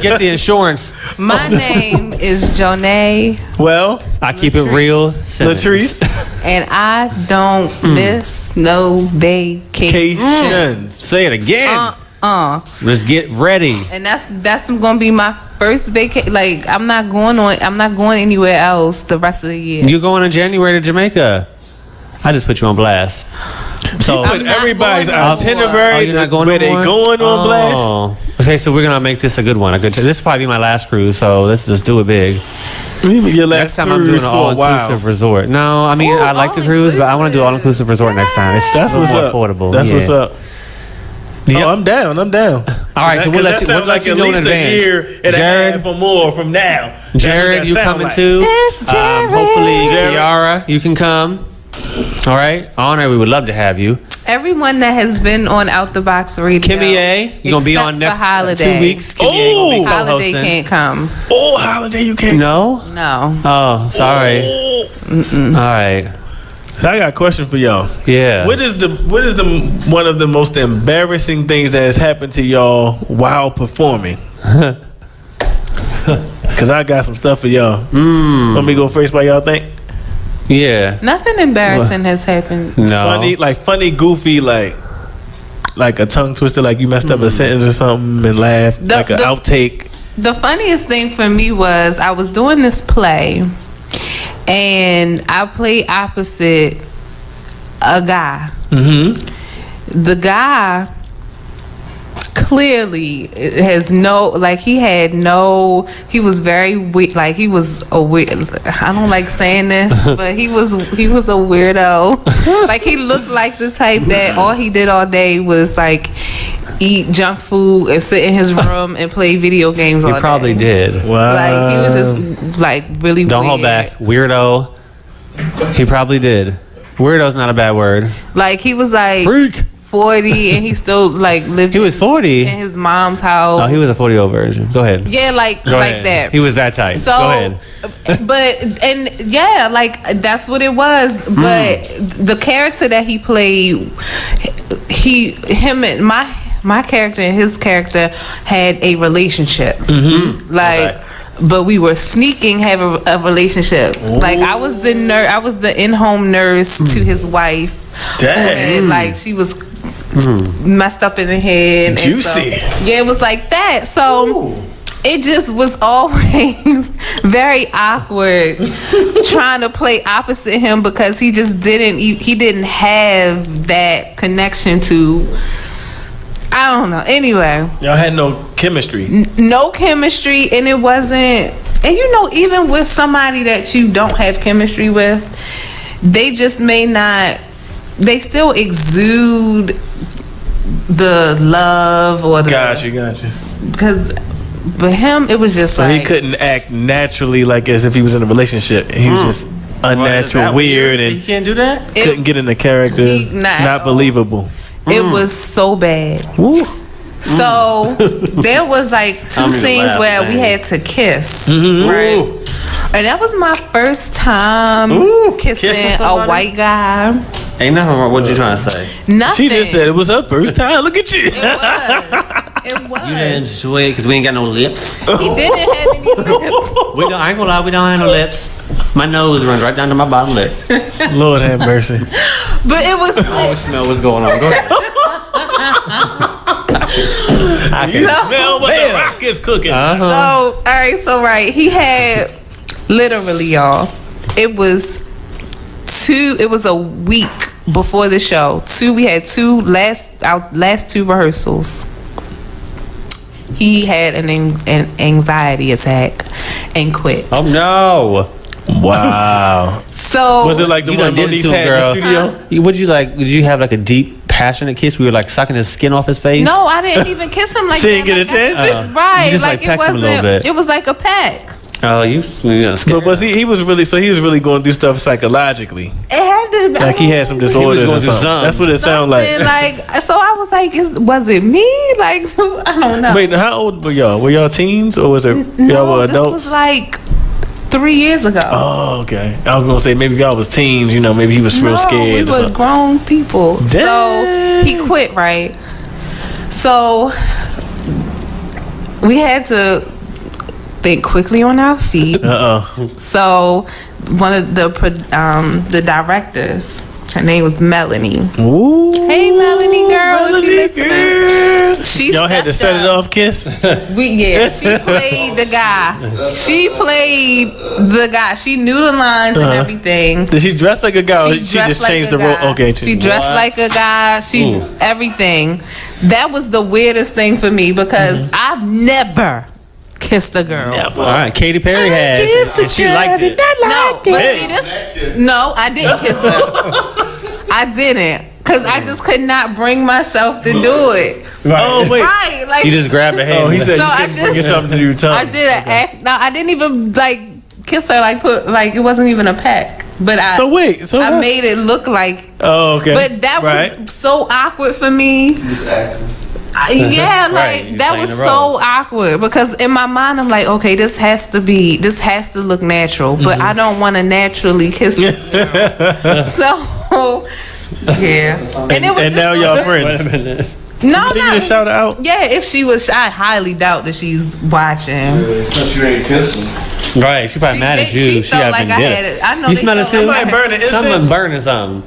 [SPEAKER 1] get the insurance.
[SPEAKER 2] My name is Jonay.
[SPEAKER 3] Well,
[SPEAKER 1] I keep it real.
[SPEAKER 3] Latrice.
[SPEAKER 2] And I don't miss no vacations.
[SPEAKER 1] Say it again. Let's get ready.
[SPEAKER 2] And that's gonna be my first vacation. Like I'm not going anywhere else the rest of the year.
[SPEAKER 1] You're going in January to Jamaica. I just put you on blast. So
[SPEAKER 3] put everybody's itinerary
[SPEAKER 1] you're not going
[SPEAKER 3] where they going on blast.
[SPEAKER 1] Okay, so we're gonna make this a good one. This will probably be my last cruise, so let's just do it big.
[SPEAKER 3] Your last
[SPEAKER 1] next time I'm doing an all-inclusive resort. No, I mean I like the cruise, but I want to do all-inclusive resort next time. That's what's more affordable.
[SPEAKER 3] That's what's up. Yep. Oh, I'm down. All
[SPEAKER 1] right, so we'll let you know in advance.
[SPEAKER 3] A year and Jared, a half or more from now.
[SPEAKER 1] Jared, you coming too? Hopefully, Kiara, you can come. All right, Honor, we would love to have you.
[SPEAKER 2] Everyone that has been on Out the Box Radio,
[SPEAKER 1] Kimmy A, you're gonna be on next 2 weeks. Kimmy A gonna be co-hosting.
[SPEAKER 2] Holiday can't come.
[SPEAKER 3] Oh, Holiday, you can't.
[SPEAKER 2] No.
[SPEAKER 1] Oh, sorry. All right.
[SPEAKER 3] So I got a question for y'all.
[SPEAKER 1] Yeah.
[SPEAKER 3] What is the one of the most embarrassing things that has happened to y'all while performing? Cause I got some stuff for y'all. Let me go first. What y'all think?
[SPEAKER 1] Yeah.
[SPEAKER 2] Nothing embarrassing has happened.
[SPEAKER 1] No.
[SPEAKER 3] Funny, goofy, like a tongue twister, like you messed up a sentence or something and laughed, like an outtake.
[SPEAKER 2] The funniest thing for me was I was doing this play. And I played opposite a guy. Mm-hmm. The guy clearly has he was very weird. Like he was a weird. I don't like saying this, but he was a weirdo. Like he looked like the type that all he did all day was like eat junk food and sit in his room and play video games all day.
[SPEAKER 1] He probably did.
[SPEAKER 3] Wow.
[SPEAKER 2] Like he was just like really
[SPEAKER 1] Don't
[SPEAKER 2] weird.
[SPEAKER 1] hold back. Weirdo. He probably did. Weirdo's not a bad word.
[SPEAKER 2] Like he was like
[SPEAKER 1] freak
[SPEAKER 2] 40 and he still like lived.
[SPEAKER 1] He was 40
[SPEAKER 2] in his mom's house.
[SPEAKER 1] Oh, he was a 40-year-old version. Go ahead.
[SPEAKER 2] Yeah, like that.
[SPEAKER 1] He was that type.
[SPEAKER 2] So,
[SPEAKER 1] go ahead.
[SPEAKER 2] Like that's what it was. But the character that he played, my character and his character had a relationship. Mm-hmm. But we were sneaking have a relationship. Ooh. Like I was the in-home nurse to his wife.
[SPEAKER 3] Dang.
[SPEAKER 2] And like she was messed up in the head.
[SPEAKER 3] Juicy.
[SPEAKER 2] It was like that. So it just was always very awkward trying to play opposite him because he just didn't have that connection to. I don't know. Anyway,
[SPEAKER 3] y'all had no chemistry.
[SPEAKER 2] No chemistry, and it wasn't. And even with somebody that you don't have chemistry with, they just may not. They still exude the love or the.
[SPEAKER 3] Gotcha.
[SPEAKER 2] Because, but him, it was just
[SPEAKER 3] so he couldn't act naturally, like as if he was in a relationship. He was just unnatural, weird, and
[SPEAKER 1] he can't do that.
[SPEAKER 3] Couldn't get in the character. Not believable.
[SPEAKER 2] It was so bad.
[SPEAKER 3] Woo.
[SPEAKER 2] So there was like two scenes where we had to kiss, right? And that was my first time kissing a white guy.
[SPEAKER 1] Ain't nothing wrong. What you trying to say?
[SPEAKER 2] Nothing.
[SPEAKER 3] She just said it was her first time. Look at you.
[SPEAKER 2] It was.
[SPEAKER 1] You didn't enjoy it because we ain't got no lips.
[SPEAKER 2] He didn't have any lips.
[SPEAKER 1] I ain't gonna lie, we don't have no lips. My nose runs right down to my bottom lip.
[SPEAKER 3] Lord have mercy.
[SPEAKER 2] But it was.
[SPEAKER 1] I always smell what's going on. Go ahead. I can
[SPEAKER 3] smell what the rock is cooking.
[SPEAKER 2] So he had literally, y'all. It was a week before the show. We had our last two rehearsals. He had an anxiety attack and quit.
[SPEAKER 1] Oh no.
[SPEAKER 3] Wow.
[SPEAKER 2] So
[SPEAKER 3] was it like the one Monique had in the studio?
[SPEAKER 1] Would you did you have like a deep, passionate kiss? We were like sucking his skin off his face.
[SPEAKER 2] No, I didn't even kiss him like
[SPEAKER 3] she
[SPEAKER 2] that.
[SPEAKER 3] She didn't get a chance.
[SPEAKER 2] Right?
[SPEAKER 1] You just like pecked him a little bit.
[SPEAKER 2] It was like a peck.
[SPEAKER 1] Oh, you
[SPEAKER 3] but was he was really going through stuff psychologically.
[SPEAKER 2] It had to be,
[SPEAKER 3] like he had some disorders or something. That's what it sounded like.
[SPEAKER 2] So I was like, was it me? Like, I don't know.
[SPEAKER 3] Wait, how old were y'all? Were y'all teens or was it y'all were adults?
[SPEAKER 2] This was like 3 years ago.
[SPEAKER 3] Oh, okay. I was gonna say maybe y'all was teens. Maybe he was real scared.
[SPEAKER 2] We were grown people.
[SPEAKER 3] Dang.
[SPEAKER 2] So he quit, right? So we had to think quickly on our feet. So one of the directors, her name was Melanie.
[SPEAKER 3] Ooh,
[SPEAKER 2] hey, Melanie girl, if you listening.
[SPEAKER 3] Y'all had to set it off, Kiss?
[SPEAKER 2] She played the guy. She knew the lines and everything.
[SPEAKER 3] Did she dress like a guy or she just changed the role? Okay.
[SPEAKER 2] She dressed like a guy. Everything. That was the weirdest thing for me because I've never kissed a girl.
[SPEAKER 3] Never.
[SPEAKER 1] All right, Katy Perry has, and she liked it.
[SPEAKER 2] No, I didn't kiss her. I didn't. Because I just could not bring myself to do it.
[SPEAKER 3] Right. Oh, wait.
[SPEAKER 2] Right. Like,
[SPEAKER 1] you just grabbed her hand.
[SPEAKER 3] Oh, he said you couldn't bring something to your tongue.
[SPEAKER 2] I did an act. No, I didn't even, kiss her. It wasn't even a peck. But I made it look like.
[SPEAKER 3] Oh, okay.
[SPEAKER 2] But that was so awkward for me.
[SPEAKER 4] You was acting.
[SPEAKER 2] That was so awkward because in my mind I'm like, okay, this has to look natural, but I don't want to naturally kiss this girl. So yeah,
[SPEAKER 3] and now y'all friends.
[SPEAKER 2] No,
[SPEAKER 3] you just shout her out.
[SPEAKER 2] Yeah, if she was, I highly doubt that she's watching.
[SPEAKER 4] So she ain't kissing.
[SPEAKER 1] Right, she probably mad at you. She
[SPEAKER 2] felt like I had it. I know
[SPEAKER 1] you smell it too.
[SPEAKER 3] Someone
[SPEAKER 1] burning something.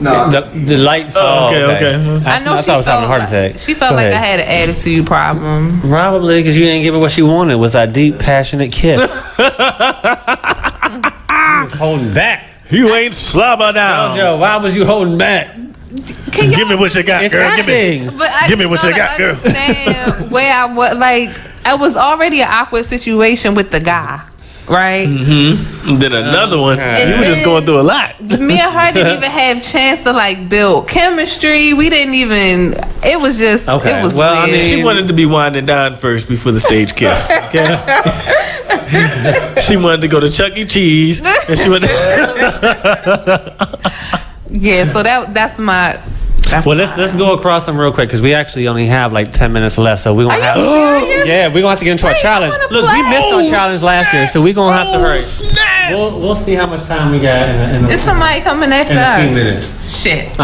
[SPEAKER 4] No,
[SPEAKER 1] the lights.
[SPEAKER 3] Oh, okay.
[SPEAKER 2] I know
[SPEAKER 1] I thought I was having a heart attack.
[SPEAKER 2] She felt like I had an attitude problem.
[SPEAKER 1] Probably because you didn't give her what she wanted. Was that deep, passionate kiss? You was holding back.
[SPEAKER 3] You ain't slobber down.
[SPEAKER 1] Joe, why was you holding back?
[SPEAKER 3] Give me what you got, girl. Give me what you got, girl.
[SPEAKER 2] Where I was it was already an awkward situation with the guy. Right?
[SPEAKER 3] Mm-hmm. Then another one. You were just going through a lot.
[SPEAKER 2] Me and her didn't even have chance to build chemistry. We didn't even. It was just. Okay. It was weird.
[SPEAKER 3] I mean, she wanted to be winding down first before the stage kiss. Okay. She wanted to go to Chuck E. Cheese, and she went.
[SPEAKER 2] Yeah. So that's my.
[SPEAKER 1] Let's go across them real quick because we actually only have 10 minutes left, so we're gonna have.
[SPEAKER 2] Serious?
[SPEAKER 1] We're gonna have to get into our challenge. Look, we missed our challenge last year, so we're gonna have to hurry. We'll see how much time we got.
[SPEAKER 2] Is somebody coming after us?
[SPEAKER 1] In a few minutes.
[SPEAKER 2] Shit.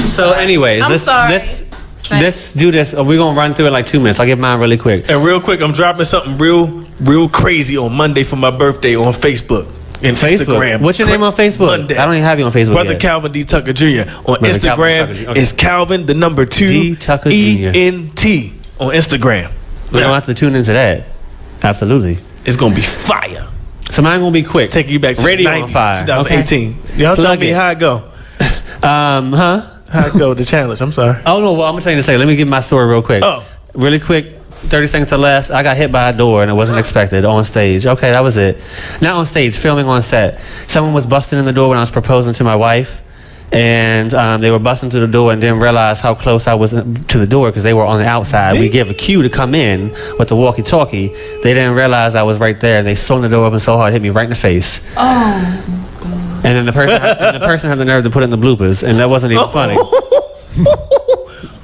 [SPEAKER 1] So, anyways, let's do this. We're gonna run through it in 2 minutes. I'll get mine really quick.
[SPEAKER 3] And real quick, I'm dropping something real crazy on Monday for my birthday on Facebook. In Instagram.
[SPEAKER 1] What's your name on Facebook?
[SPEAKER 3] Monday.
[SPEAKER 1] I don't even have you on Facebook
[SPEAKER 3] Brother
[SPEAKER 1] yet.
[SPEAKER 3] Calvin D. Tucker Jr. On Instagram is Calvin the number 2
[SPEAKER 1] D. Tucker Jr.
[SPEAKER 3] ENT on Instagram.
[SPEAKER 1] We're gonna have to tune into that. Absolutely.
[SPEAKER 3] It's gonna be fire.
[SPEAKER 1] So mine gonna be quick.
[SPEAKER 3] Taking you back to
[SPEAKER 1] Radio
[SPEAKER 3] 90s,
[SPEAKER 1] on fire.
[SPEAKER 3] 2018. Okay. Y'all tell me how it go. How it go, the challenge. I'm sorry.
[SPEAKER 1] Oh no, well I'm gonna tell you to say. Let me give my story real quick.
[SPEAKER 3] Oh.
[SPEAKER 1] Really quick. 30 seconds or less, I got hit by a door and it wasn't expected on stage. Okay, that was it. Not on stage, filming on set. Someone was busting in the door when I was proposing to my wife, and they were busting through the door and didn't realize how close I was to the door because they were on the outside. We gave a cue to come in with the walkie-talkie. They didn't realize I was right there, and they swung the door open so hard, hit me right in the face.
[SPEAKER 2] Oh.
[SPEAKER 1] And then the person had the nerve to put it in the bloopers, and that wasn't even funny.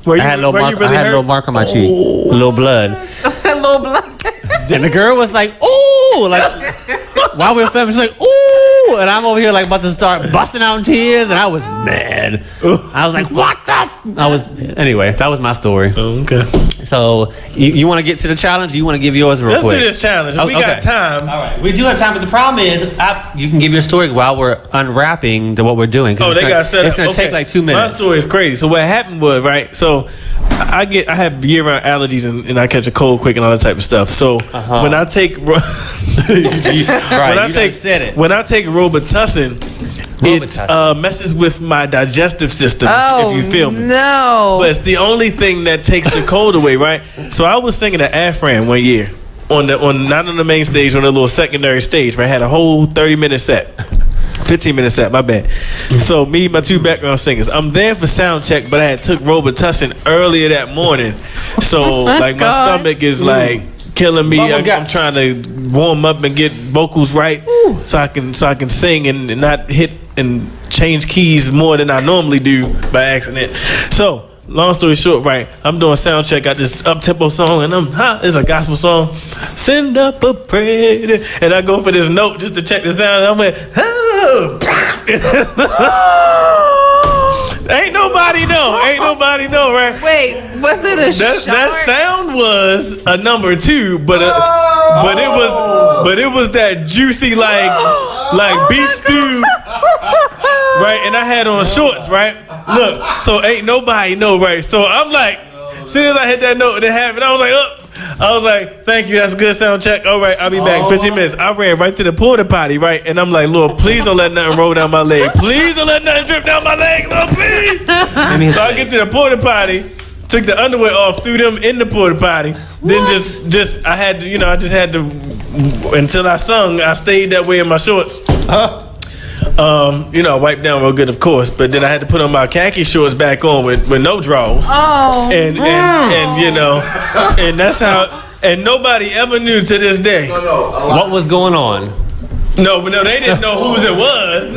[SPEAKER 1] I had a little mark on my cheek, a little blood. And the girl was like, "Ooh!" While we were filming, she's like, "Ooh!" And I'm over here about to start busting out in tears, and I was mad. I was like, "What the?" Anyway. That was my story.
[SPEAKER 3] Oh, okay.
[SPEAKER 1] So you want to get to the challenge? Or you want to give yours real quick?
[SPEAKER 3] Let's do this challenge. We got time.
[SPEAKER 1] All right, we do have time, but the problem is, you can give your story while we're unwrapping what we're doing.
[SPEAKER 3] Oh, they got set up.
[SPEAKER 1] It's gonna take 2 minutes.
[SPEAKER 3] My story is crazy. So what happened was, right? So I have year-round allergies and I catch a cold quick and all that type of stuff. So when I take when I take Robitussin, it messes with my digestive system.
[SPEAKER 2] Oh,
[SPEAKER 3] if you feel me.
[SPEAKER 2] No.
[SPEAKER 3] But it's the only thing that takes the cold away, right? So I was singing at Afram one year not on the main stage, on the little secondary stage, right? I had a whole 30-minute set. 15-minute set, my bad. So me, my 2 background singers. I'm there for sound check, but I had took Robitussin earlier that morning. So my stomach is killing me. I'm trying to warm up and get vocals right, so I can sing and not hit and change keys more than I normally do by accident. So long story short, right, I'm doing sound check. Got this up-tempo song, and it's a gospel song. Send up a prayer, and I go for this note just to check the sound. And I'm like, Ain't nobody know, right?
[SPEAKER 2] Wait, was it a shark?
[SPEAKER 3] That sound was a number 2, but it was that juicy beef stew, right? And I had on shorts, right? Look, so ain't nobody know, right? So I'm like, As soon as I hit that note, it happened. I was like, I was like, thank you. That's a good sound check. All right, I'll be back. 15 minutes. I ran right to the porta potty, right? And I'm like, Lord, please don't let nothing roll down my leg. Please don't let nothing drip down my leg, Lord, please. So I get to the porta potty, took the underwear off, threw them in the porta potty. Then just I had to, I just had to, until I sung, I stayed that way in my shorts. Wiped down real good, of course, but then I had to put on my khaki shorts back on with no drawers.
[SPEAKER 2] Oh,
[SPEAKER 3] and that's how. And nobody ever knew to this day
[SPEAKER 1] what was going on.
[SPEAKER 3] No, they didn't know whose it was.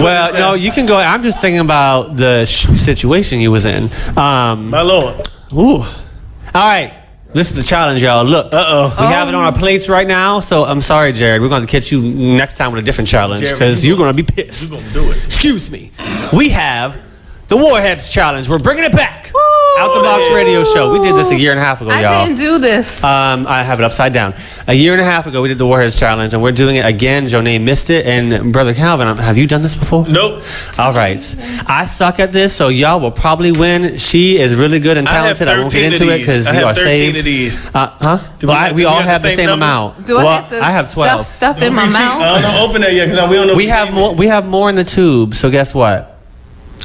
[SPEAKER 1] Well, no, you can go. I'm just thinking about the situation you was in.
[SPEAKER 3] My Lord.
[SPEAKER 1] Ooh. All right. This is the challenge, y'all. Look, we have it on our plates right now. So I'm sorry, Jared. We're going to catch you next time with a different challenge because you're going to be pissed.
[SPEAKER 3] You're going to do it.
[SPEAKER 1] Excuse me. We have the Warheads challenge. We're bringing it back. Out the Box Radio Show. We did this a year and a half ago, y'all.
[SPEAKER 2] I didn't do this.
[SPEAKER 1] I have it upside down. A year and a half ago, we did the Warheads challenge, and we're doing it again. Jonay missed it, and Brother Calvin, have you done this before?
[SPEAKER 3] Nope.
[SPEAKER 1] All right. I suck at this, so y'all will probably win. She is really good and talented. I won't get into it because you are saved.
[SPEAKER 3] Of these.
[SPEAKER 1] We all have the same amount.
[SPEAKER 2] Do I have to
[SPEAKER 1] I have 12.
[SPEAKER 2] stuff in my mouth?
[SPEAKER 3] I don't open that yet because we don't know.
[SPEAKER 1] We have more in the tube, so guess what?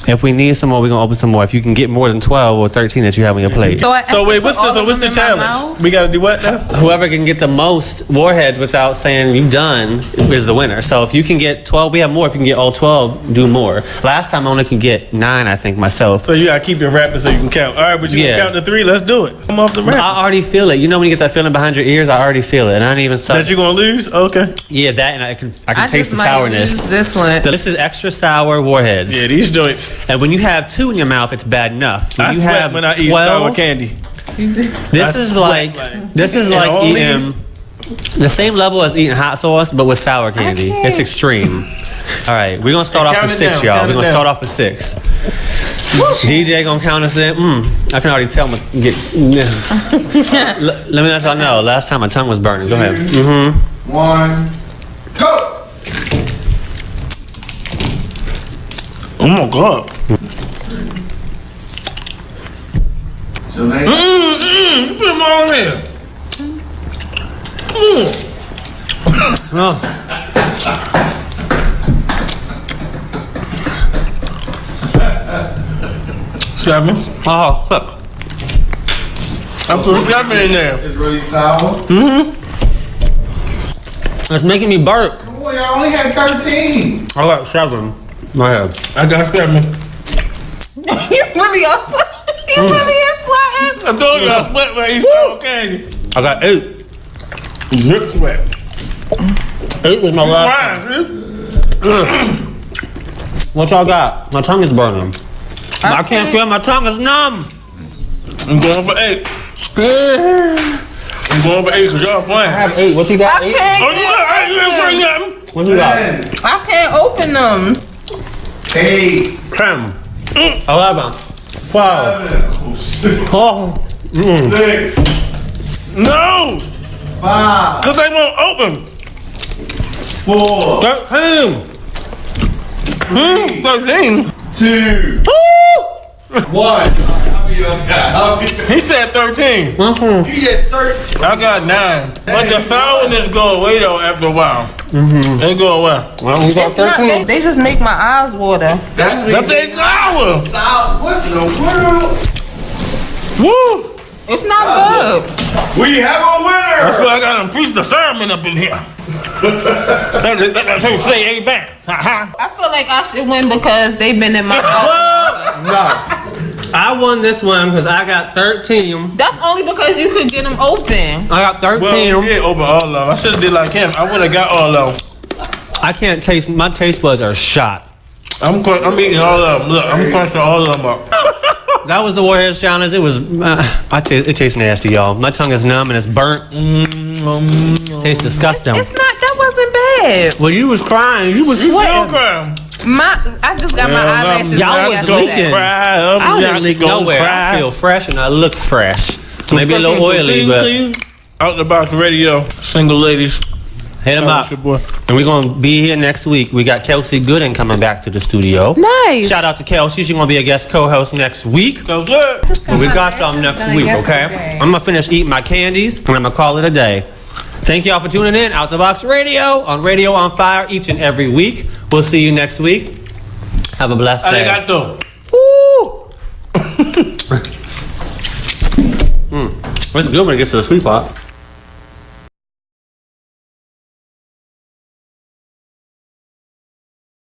[SPEAKER 1] If we need some more, we're going to open some more. If you can get more than 12 or 13 that you have on your plate.
[SPEAKER 3] So wait, what's the challenge? We got to do what now?
[SPEAKER 1] Whoever can get the most Warheads without saying you done is the winner. So if you can get 12, we have more. If you can get all 12, do more. Last time I only could get 9, I think, myself.
[SPEAKER 3] So you got to keep your rapping so you can count. All right, but you can count to 3. Let's do it. Come off the rap.
[SPEAKER 1] I already feel it. You know when you get that feeling behind your ears? I already feel it. And I didn't even suck.
[SPEAKER 3] That you going to lose? Okay.
[SPEAKER 1] Yeah, that, and I can taste the sourness.
[SPEAKER 2] This one.
[SPEAKER 1] This is extra sour Warheads.
[SPEAKER 3] Yeah, these joints.
[SPEAKER 1] And when you have 2 in your mouth, it's bad enough. When
[SPEAKER 3] I
[SPEAKER 1] you
[SPEAKER 3] sweat
[SPEAKER 1] have
[SPEAKER 3] when I eat
[SPEAKER 1] 12,
[SPEAKER 3] sour candy.
[SPEAKER 1] This is like eating the same level as eating hot sauce, but with sour candy. It's extreme. All right, we're gonna start off with 6, y'all. We're gonna start off with 6. DJ gonna count us in. I can already tell. Let me let y'all know. Last time my tongue was burning. Go ahead.
[SPEAKER 4] 1, go.
[SPEAKER 3] Oh my God.
[SPEAKER 4] So they
[SPEAKER 3] You put them all in there.
[SPEAKER 1] Oh.
[SPEAKER 3] 7.
[SPEAKER 1] Oh, fuck.
[SPEAKER 3] I put 7 in there.
[SPEAKER 4] It's really sour.
[SPEAKER 1] It's making me burp.
[SPEAKER 4] Come on, y'all only had 13.
[SPEAKER 1] I got 7. Go ahead.
[SPEAKER 3] I got 7.
[SPEAKER 2] You really are sweating.
[SPEAKER 3] I told you I sweat when I eat sour candy.
[SPEAKER 1] I got 8.
[SPEAKER 3] Drip sweat.
[SPEAKER 1] 8 was my last. What y'all got? My tongue is burning. I can't feel my tongue is numb.
[SPEAKER 3] I'm going for 8. I'm going for 8 because y'all playing.
[SPEAKER 1] I have 8. What you got? 8?
[SPEAKER 3] Oh, you got 8? You didn't bring nothing.
[SPEAKER 1] What you got?
[SPEAKER 4] 10,
[SPEAKER 2] I can't open them.
[SPEAKER 4] 8,
[SPEAKER 1] 10. 11. 12.
[SPEAKER 4] 7,
[SPEAKER 1] Oh.
[SPEAKER 4] 6,
[SPEAKER 3] No.
[SPEAKER 4] 5,
[SPEAKER 3] Because they won't open.
[SPEAKER 4] 4,
[SPEAKER 1] 13.
[SPEAKER 3] 13.
[SPEAKER 4] 2, 1. How many y'all got?
[SPEAKER 3] He said 13.
[SPEAKER 4] You get 13.
[SPEAKER 3] I got 9. But the sourness go away though after a while. They go away.
[SPEAKER 1] Well, we got
[SPEAKER 2] It's not,
[SPEAKER 1] 13.
[SPEAKER 2] they just make my eyes water.
[SPEAKER 4] That's
[SPEAKER 3] They sour.
[SPEAKER 4] sour. What in the world?
[SPEAKER 3] Woo.
[SPEAKER 2] It's not good.
[SPEAKER 4] We have a winner.
[SPEAKER 3] That's why I got to preach the sermon up in here. That's how say amen.
[SPEAKER 2] I feel like I should win because they've been in my mouth.
[SPEAKER 1] No. I won this one because I got 13.
[SPEAKER 2] That's only because you could get them open.
[SPEAKER 1] I got 13.
[SPEAKER 3] Well, yeah, open all of them. I should have did like him. I would have got all of them.
[SPEAKER 1] I can't taste. My taste buds are shot.
[SPEAKER 3] I'm eating all of them. Look, I'm crunching all of them up.
[SPEAKER 1] That was the Warheads challenge. It was. It tastes nasty, y'all. My tongue is numb and it's burnt. Tastes disgusting.
[SPEAKER 2] It's not. That wasn't bad.
[SPEAKER 1] Well, you was crying. You was sweating.
[SPEAKER 2] I just got my eyelashes.
[SPEAKER 1] Y'all was leaking. I didn't leak nowhere. I feel fresh and I look fresh. Maybe a little oily, but
[SPEAKER 3] Out the Box Radio, single ladies.
[SPEAKER 1] Hit him up. And we're going to be here next week. We got Kelsey Gooden coming back to the studio.
[SPEAKER 2] Nice.
[SPEAKER 1] Shout out to Kelsey. She's going to be a guest co-host next week.
[SPEAKER 3] So good.
[SPEAKER 1] But we got y'all next week, okay? I'm going to finish eating my candies, and I'm going to call it a day. Thank y'all for tuning in. Out the Box Radio on Fire each and every week. We'll see you next week. Have a blessed day.
[SPEAKER 3] Arigato.
[SPEAKER 1] Woo! It's good when it gets to the sweet part.